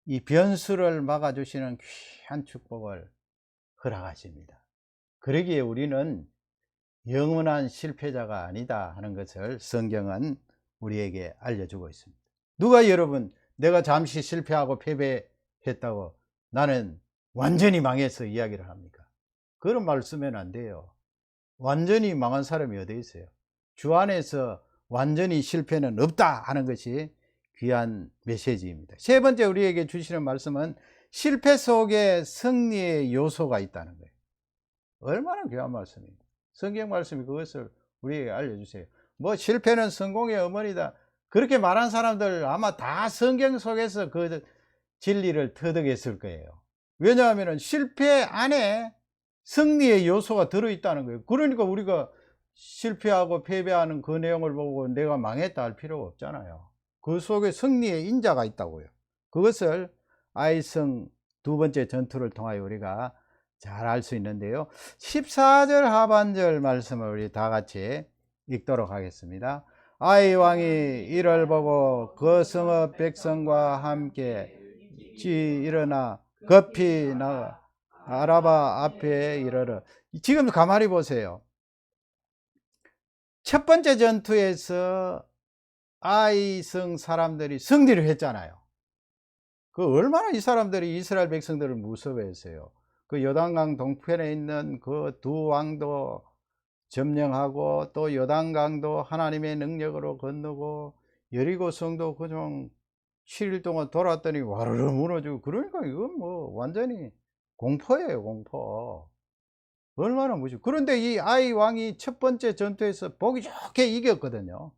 이 변수를 막아주시는 귀한 축복을 허락하십니다. 그러기에 우리는 영원한 실패자가 아니다 하는 것을 성경은 우리에게 알려주고 있습니다. 누가 여러분, 내가 잠시 실패하고 패배했다고 나는 완전히 망해서 이야기를 합니까? 그런 말 쓰면 안 돼요. 완전히 망한 사람이 어디 있어요? 주 안에서 완전히 실패는 없다 하는 것이 귀한 메시지입니다. 세 번째 우리에게 주시는 말씀은 실패 속에 승리의 요소가 있다는 거예요. 얼마나 귀한 말씀입니까? 성경 말씀이 그것을 우리에게 알려주세요. 뭐 실패는 성공의 어머니다, 그렇게 말한 사람들 아마 다 성경 속에서 그 진리를 터득했을 거예요. 왜냐하면 실패 안에 승리의 요소가 들어있다는 거예요. 그러니까 우리가 실패하고 패배하는 그 내용을 보고 내가 망했다 할 필요가 없잖아요. 그 속에 승리의 인자가 있다고요. 그것을 아이성 두 번째 전투를 통하여 우리가 잘 알 수 있는데요. 14절 하반절 말씀을 우리 다 같이 읽도록 하겠습니다. 아이 왕이 이를 보고 그 성읍 백성과 함께 일어나 급히 나가 아라바 앞에 이르러. 지금 가만히 보세요. 첫 번째 전투에서 아이성 사람들이 승리를 했잖아요. 그 얼마나 이 사람들이 이스라엘 백성들을 무서워했어요. 그 요단강 동편에 있는 그 두 왕도 점령하고 또 요단강도 하나님의 능력으로 건너고 여리고 성도 그중 7일 동안 돌았더니 와르르 무너지고. 그러니까 이건 뭐 완전히 공포예요, 공포. 얼마나 무서워. 그런데 이 아이 왕이 첫 번째 전투에서 보기 좋게 이겼거든요.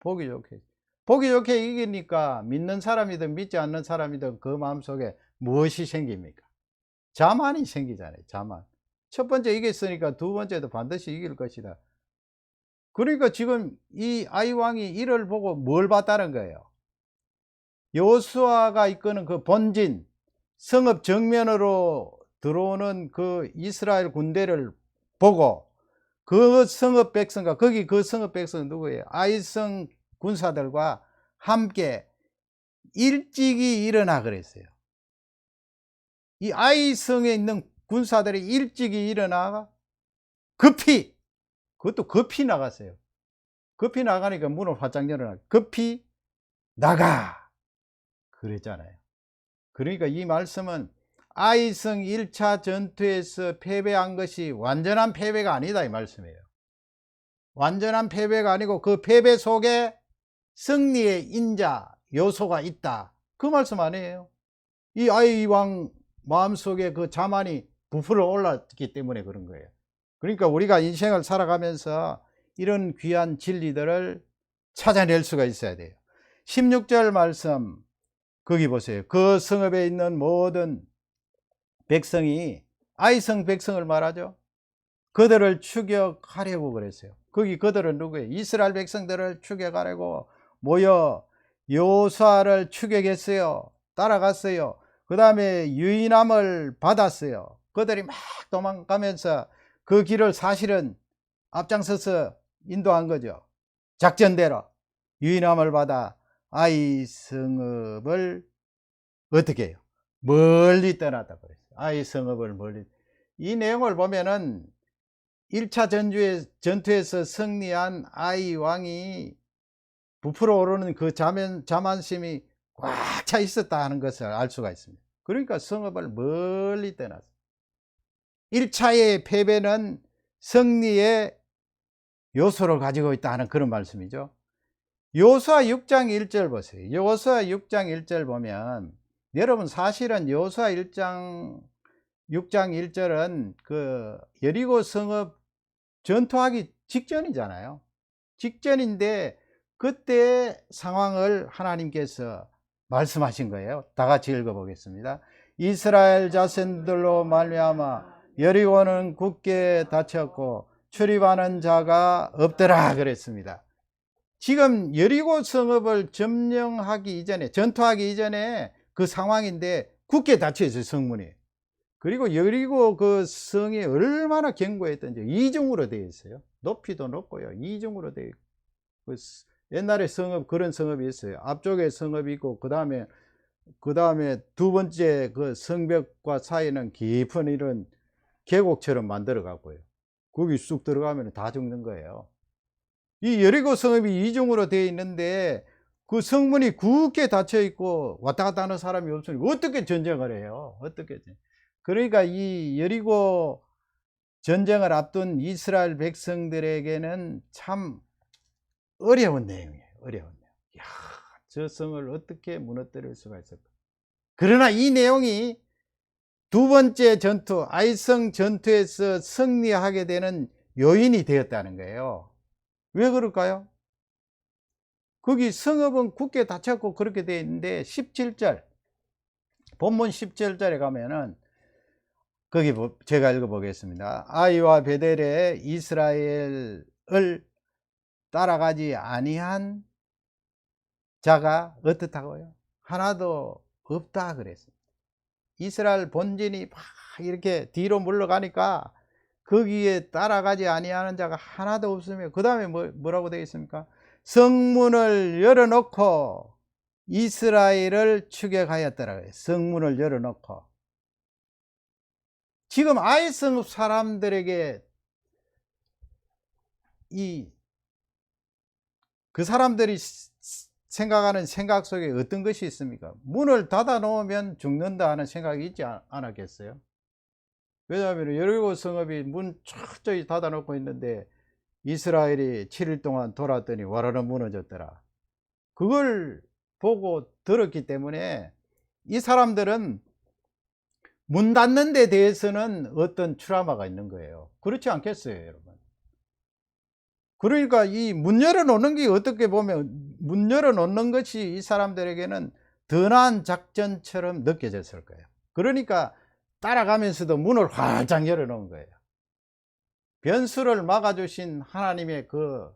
보기 좋게. 보기 좋게 이기니까 믿는 사람이든 믿지 않는 사람이든 그 마음속에 무엇이 생깁니까? 자만이 생기잖아요. 자만. 첫 번째 이겼으니까 두 번째도 반드시 이길 것이다. 그러니까 지금 이 아이 왕이 이를 보고 뭘 봤다는 거예요? 여호수아가 이끄는 그 본진 성읍 정면으로 들어오는 그 이스라엘 군대를 보고 그 성읍 백성과 거기 그 성읍 백성은 누구예요? 아이성 군사들과 함께 일찍이 일어나 그랬어요. 이 아이성에 있는 군사들이 일찍이 일어나가 급히, 그것도 급히 나갔어요. 급히 나가니까 문을 활짝 열어놔. 급히 나가 그랬잖아요. 그러니까 이 말씀은 아이성 1차 전투에서 패배한 것이 완전한 패배가 아니다 이 말씀이에요. 완전한 패배가 아니고 그 패배 속에 승리의 인자 요소가 있다, 그 말씀 아니에요. 이 아이 왕 마음속에 그 자만이 부풀어 올랐기 때문에 그런 거예요. 그러니까 우리가 인생을 살아가면서 이런 귀한 진리들을 찾아낼 수가 있어야 돼요. 16절 말씀 거기 보세요. 그 성읍에 있는 모든 백성이, 아이성 백성을 말하죠. 그들을 추격하려고 그랬어요. 거기 그들은 누구예요? 이스라엘 백성들을 추격하려고 모여 여호수아를 추격했어요. 따라갔어요. 그 다음에 유인함을 받았어요. 그들이 막 도망가면서 그 길을 사실은 앞장서서 인도한 거죠. 작전대로 유인함을 받아 아이 성읍을 어떻게 해요? 멀리 떠났다고 그랬어요. 아이 성읍을 멀리. 이 내용을 보면은 1차 전투에서 승리한 아이 왕이 부풀어 오르는 그 자만심이 꽉 차 있었다 하는 것을 알 수가 있습니다. 그러니까 성읍을 멀리 떠났어요. 1차의 패배는 승리의 요소를 가지고 있다 하는 그런 말씀이죠. 여호수아 6장 1절 보세요. 여호수아 6장 1절 보면, 여러분 사실은 여호수아 6장 1절은 그 여리고 성읍 전투하기 직전이잖아요. 직전인데 그때 상황을 하나님께서 말씀하신 거예요. 다 같이 읽어보겠습니다. 이스라엘 자손들로 말미암아 여리고는 굳게 닫혔고 출입하는 자가 없더라 그랬습니다. 지금 여리고 성읍을 점령하기 이전에, 전투하기 이전에 그 상황인데 굳게 닫혀 있어요, 성문이. 그리고 여리고 그 성이 얼마나 견고했던지 이중으로 되어 있어요. 높이도 높고요, 이중으로 되어 있고. 옛날에 성읍, 그런 성읍이 있어요. 앞쪽에 성읍이 있고 그 다음에 두 번째 그 성벽과 사이는 깊은 이런 계곡처럼 만들어 갖고요, 거기 쑥 들어가면 다 죽는 거예요. 이 여리고 성읍이 이중으로 되어 있는데 그 성문이 굳게 닫혀 있고 왔다 갔다 하는 사람이 없으니 어떻게 전쟁을 해요? 어떻게? 그러니까 이 여리고 전쟁을 앞둔 이스라엘 백성들에게는 참 어려운 내용이에요. 어려운 내용. 야, 저 성을 어떻게 무너뜨릴 수가 있을까? 그러나 이 내용이 두 번째 전투, 아이성 전투에서 승리하게 되는 요인이 되었다는 거예요. 왜 그럴까요? 거기 성읍은 굳게 닫혔고 그렇게 되어 있는데 17절, 본문 17절에 가면은 거기 제가 읽어보겠습니다. 아이와 베델에 이스라엘을 따라가지 아니한 자가 어떻다고요? 하나도 없다 그랬습니다. 이스라엘 본진이 막 이렇게 뒤로 물러가니까 거기에 따라가지 아니하는 자가 하나도 없으며, 그 다음에 뭐라고 되어 있습니까? 성문을 열어놓고 이스라엘을 추격하였더라. 성문을 열어놓고. 지금 아이 성읍 사람들에게 그 사람들이 생각하는 생각 속에 어떤 것이 있습니까? 문을 닫아 놓으면 죽는다 하는 생각이 있지 않았겠어요? 왜냐하면 여리고 성읍이 문 철저히 닫아 놓고 있는데 이스라엘이 7일 동안 돌았더니 와라라 무너졌더라. 그걸 보고 들었기 때문에 이 사람들은 문 닫는 데 대해서는 어떤 트라우마가 있는 거예요. 그렇지 않겠어요, 여러분? 그러니까 이 문 열어놓는 게 어떻게 보면 문 열어놓는 것이 이 사람들에게는 더 나은 작전처럼 느껴졌을 거예요. 그러니까 따라가면서도 문을 활짝 열어놓은 거예요. 변수를 막아주신 하나님의 그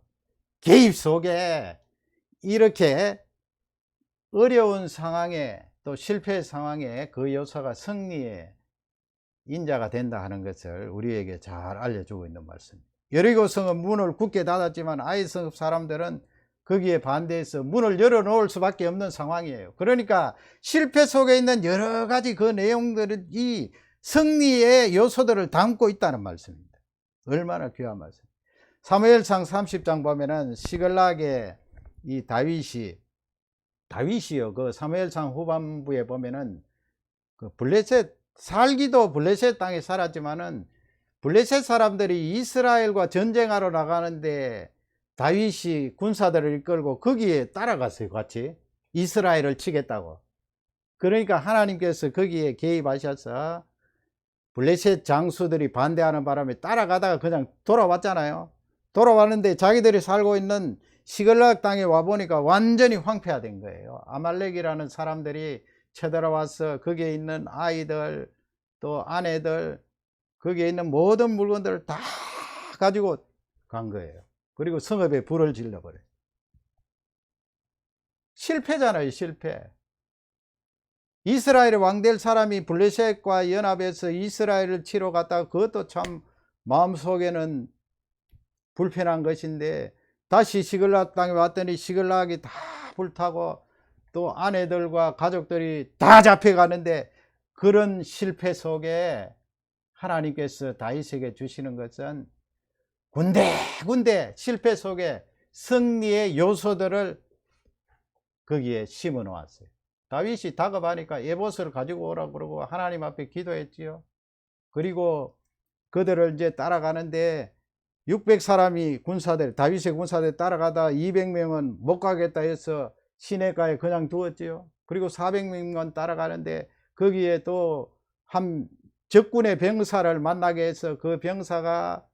개입 속에 이렇게 어려운 상황에 또 실패 상황에 그 요소가 승리의 인자가 된다 하는 것을 우리에게 잘 알려주고 있는 말씀입니다. 여리고 성은 문을 굳게 닫았지만 아이 성읍 사람들은 거기에 반대해서 문을 열어놓을 수밖에 없는 상황이에요. 그러니까 실패 속에 있는 여러 가지 그 내용들이 승리의 요소들을 담고 있다는 말씀입니다. 얼마나 귀한 말씀. 사무엘상 30장 보면은 시글락의 이 다윗이요. 그 사무엘상 후반부에 보면은 그 살기도 블레셋 땅에 살았지만은 블레셋 사람들이 이스라엘과 전쟁하러 나가는데 다윗이 군사들을 이끌고 거기에 따라갔어요. 같이 이스라엘을 치겠다고. 그러니까 하나님께서 거기에 개입하셔서 블레셋 장수들이 반대하는 바람에 따라가다가 그냥 돌아왔잖아요. 돌아왔는데 자기들이 살고 있는 시글락 땅에 와보니까 완전히 황폐화된 거예요. 아말렉이라는 사람들이 쳐들어와서 거기에 있는 아이들 또 아내들 거기에 있는 모든 물건들을 다 가지고 간 거예요. 그리고 성읍에 불을 질러버려요. 실패잖아요, 실패. 이스라엘의 왕될 사람이 블레셋과 연합해서 이스라엘을 치러 갔다가 그것도 참 마음속에는 불편한 것인데 다시 시글락 땅에 왔더니 시글락이 다 불타고 또 아내들과 가족들이 다 잡혀가는데 그런 실패 속에 하나님께서 다윗에게 주시는 것은 군데군데 실패 속에 승리의 요소들을 거기에 심어 놓았어요. 다윗이 다급하니까 에봇을 가지고 오라고 그러고 하나님 앞에 기도했지요. 그리고 그들을 이제 따라가는데 600사람이 군사들, 다윗의 군사들 따라가다 200명은 못 가겠다 해서 시내가에 그냥 두었지요. 그리고 400명만 따라가는데 거기에 또 한 적군의 병사를 만나게 해서 그 병사가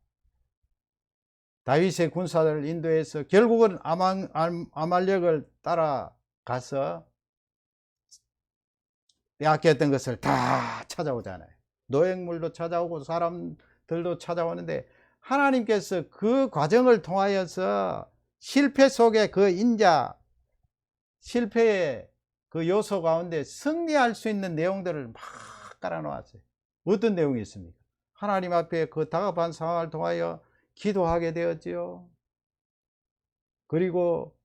다윗의 군사들을 인도해서 결국은 아말렉을 따라가서 빼앗겼던 것을 다 찾아오잖아요. 노획물도 찾아오고 사람들도 찾아오는데 하나님께서 그 과정을 통하여서 실패 속에 그 인자, 실패의 그 요소 가운데 승리할 수 있는 내용들을 막 깔아놓았어요. 어떤 내용이 있습니까? 하나님 앞에 그 다급한 상황을 통하여 기도하게 되었지요. 그리고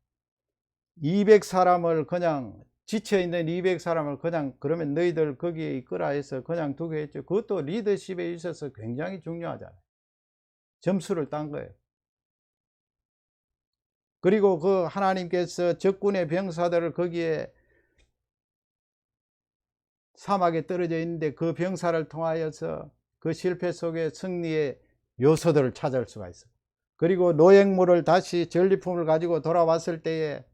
200사람을 그냥 지쳐있는 200사람을 그냥 그러면 너희들 거기에 이끌어 해서 그냥 두게 했죠. 그것도 리더십에 있어서 굉장히 중요하잖아요. 점수를 딴 거예요. 그리고 그 하나님께서 적군의 병사들을 거기에 사막에 떨어져 있는데 그 병사를 통하여서 그 실패 속에 승리의 요소들을 찾을 수가 있어요. 그리고 노획물을 다시 전리품을 가지고 돌아왔을 때에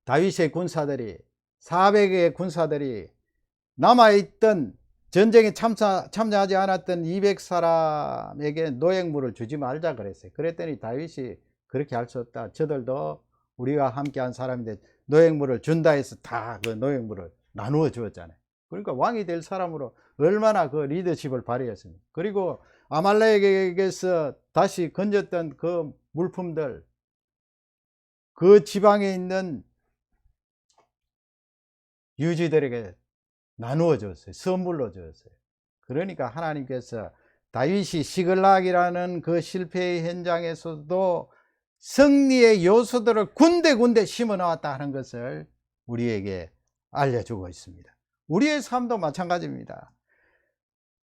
다윗의 군사들이 400의 군사들이 남아있던 전쟁에 참여하지 않았던 200사람에게 노획물을 주지 말자 그랬어요. 그랬더니 다윗이 그렇게 할 수 없다. 저들도 우리가 함께한 사람인데 노획물을 준다 해서 다 그 노획물을 나누어 주었잖아요. 그러니까 왕이 될 사람으로 얼마나 그 리더십을 발휘했습니까? 그리고 아말렉에게서 다시 건졌던 그 물품들, 그 지방에 있는 유지들에게 나누어 줬어요. 선물로 줬어요. 그러니까 하나님께서 다윗이 시글락이라는 그 실패의 현장에서도 승리의 요소들을 군데군데 심어 놓았다 하는 것을 우리에게 알려주고 있습니다. 우리의 삶도 마찬가지입니다.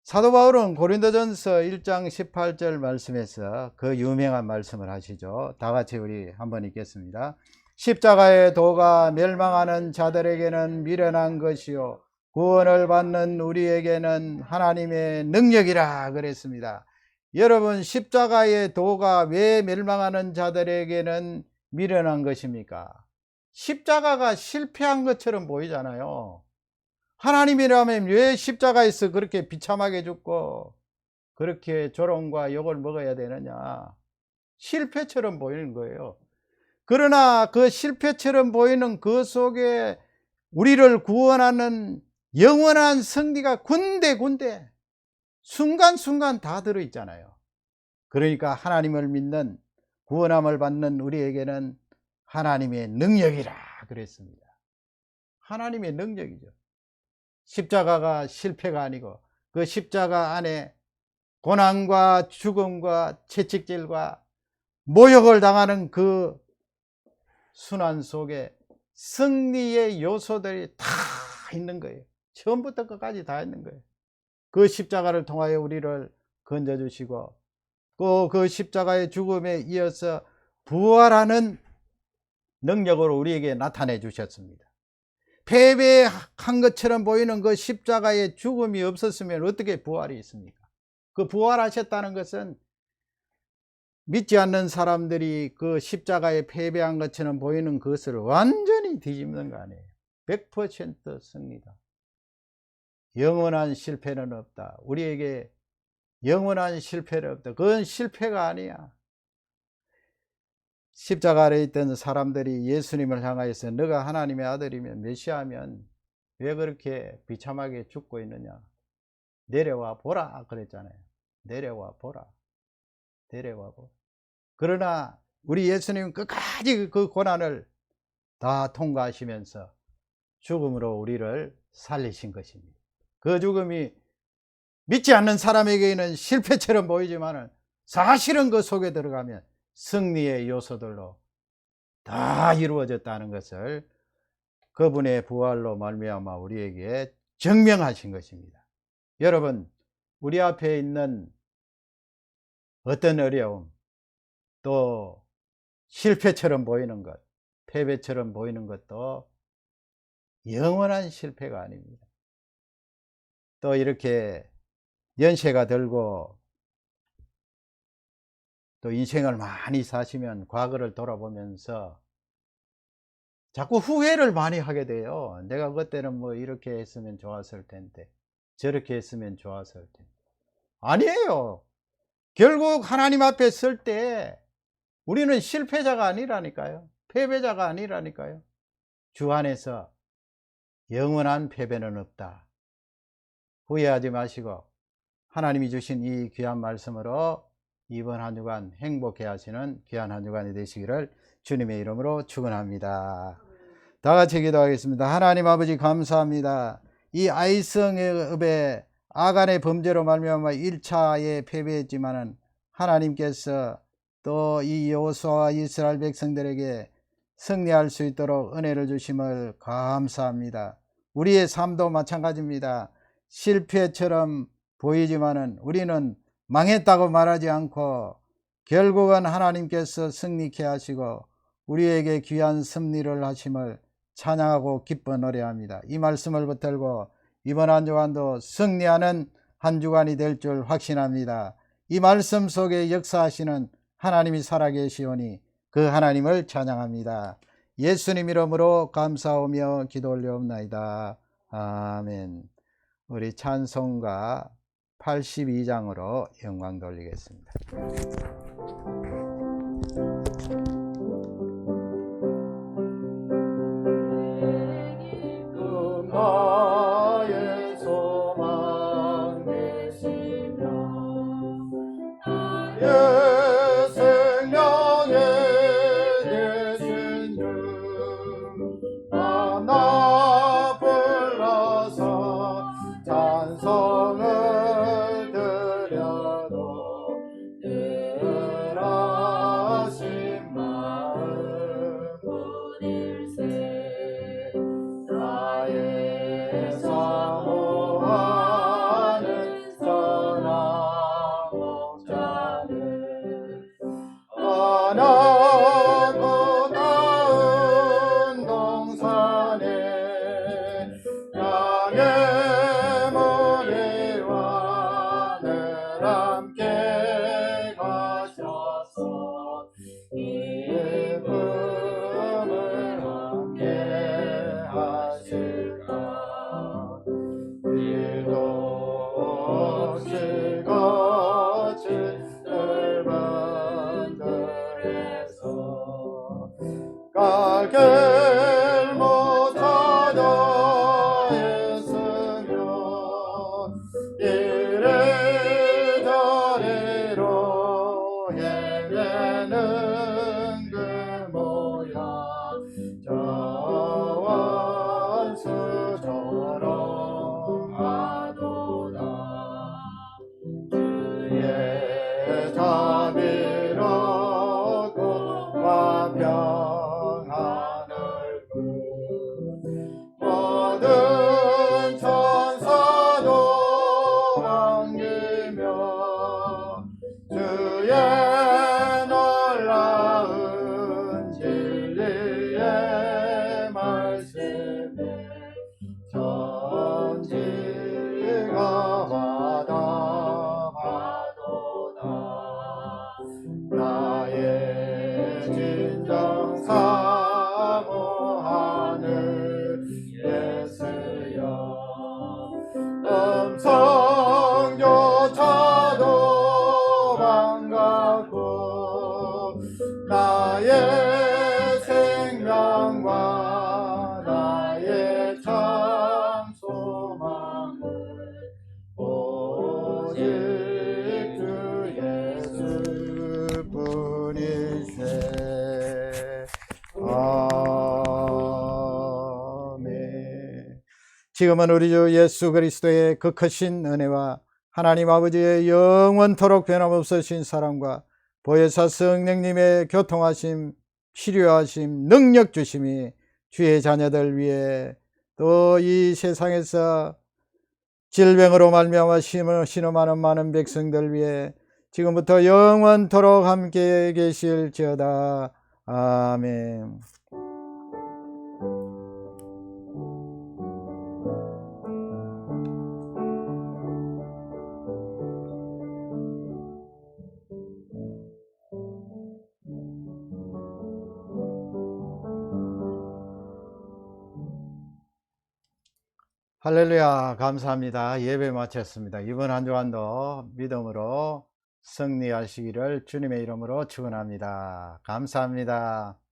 사도 바울은 고린도전서 1장 18절 말씀에서 그 유명한 말씀을 하시죠. 다 같이 우리 한번 읽겠습니다. 십자가의 도가 멸망하는 자들에게는 미련한 것이요 구원을 받는 우리에게는 하나님의 능력이라 그랬습니다. 여러분, 십자가의 도가 왜 멸망하는 자들에게는 미련한 것입니까? 십자가가 실패한 것처럼 보이잖아요. 하나님이라면 왜 십자가에서 그렇게 비참하게 죽고 그렇게 조롱과 욕을 먹어야 되느냐? 실패처럼 보이는 거예요. 그러나 그 실패처럼 보이는 그 속에 우리를 구원하는 영원한 승리가 군데군데 순간순간 다 들어있잖아요. 그러니까 하나님을 믿는 구원함을 받는 우리에게는 하나님의 능력이라 그랬습니다. 하나님의 능력이죠. 십자가가 실패가 아니고 그 십자가 안에 고난과 죽음과 채찍질과 모욕을 당하는 그 순환 속에 승리의 요소들이 다 있는 거예요. 처음부터 끝까지 다 있는 거예요. 그 십자가를 통하여 우리를 건져주시고 또 그 십자가의 죽음에 이어서 부활하는 능력으로 우리에게 나타내 주셨습니다. 패배한 것처럼 보이는 그 십자가의 죽음이 없었으면 어떻게 부활이 있습니까? 그 부활하셨다는 것은 믿지 않는 사람들이 그 십자가에 패배한 것처럼 보이는 그것을 완전히 뒤집는 거 아니에요. 100% 승리다. 영원한 실패는 없다. 우리에게 영원한 실패는 없다. 그건 실패가 아니야. 십자가 아래 있던 사람들이 예수님을 향하여서 너가 하나님의 아들이면 메시아면 왜 그렇게 비참하게 죽고 있느냐? 내려와 보라 그랬잖아요. 내려와 보라. 내려와 보라. 그러나 우리 예수님은 끝까지 그 고난을 다 통과하시면서 죽음으로 우리를 살리신 것입니다. 그 죽음이 믿지 않는 사람에게는 실패처럼 보이지만 사실은 그 속에 들어가면 승리의 요소들로 다 이루어졌다는 것을 그분의 부활로 말미암아 우리에게 증명하신 것입니다. 여러분, 우리 앞에 있는 어떤 어려움, 또 실패처럼 보이는 것, 패배처럼 보이는 것도 영원한 실패가 아닙니다. 또 이렇게 연세가 들고 또 인생을 많이 사시면 과거를 돌아보면서 자꾸 후회를 많이 하게 돼요. 내가 그때는 뭐 이렇게 했으면 좋았을 텐데, 저렇게 했으면 좋았을 텐데. 아니에요. 결국 하나님 앞에 설 때 우리는 실패자가 아니라니까요. 패배자가 아니라니까요. 주 안에서 영원한 패배는 없다. 후회하지 마시고 하나님이 주신 이 귀한 말씀으로 이번 한 주간 행복해 하시는 귀한 한 주간이 되시기를 주님의 이름으로 축원합니다. 다 같이 기도하겠습니다. 하나님 아버지 감사합니다. 이 아이성읍의 아간의 범죄로 말미암아 1차에 패배했지만은 하나님께서 또 이 여호수아와 이스라엘 백성들에게 승리할 수 있도록 은혜를 주심을 감사합니다. 우리의 삶도 마찬가지입니다. 실패처럼 보이지만은 우리는 망했다고 말하지 않고 결국은 하나님께서 승리케 하시고 우리에게 귀한 승리를 하심을 찬양하고 기뻐 노래합니다. 이 말씀을 붙들고 이번 한 주간도 승리하는 한 주간이 될 줄 확신합니다. 이 말씀 속에 역사하시는 하나님이 살아계시오니 그 하나님을 찬양합니다. 예수님 이름으로 감사하며 기도 올려옵나이다. 아멘. 우리 찬송가 82장으로 영광 돌리겠습니다. 나의 소망 되시며 나의 생명에 계신 주 하나 불러서 찬송을 드려도 천지가 바다바도다 나의 진정 사모하는 예수여 음성조차도 반갑고 나의 생명과 나의 참 소망은 오직 주 예수뿐이세. 아멘. 지금은 우리 주 예수 그리스도의 그 크신 은혜와 하나님 아버지의 영원토록 변함없으신 사랑과 보혜사 성령님의 교통하심, 치료하심, 능력 주심이 주의 자녀들 위해 또 이 세상에서 질병으로 말미암아 신음하는 많은 백성들 위해 지금부터 영원토록 함께 계실지어다. 아멘. 할렐루야, 감사합니다. 예배 마쳤습니다. 이번 한 주간도 믿음으로 승리하시기를 주님의 이름으로 축원합니다. 감사합니다.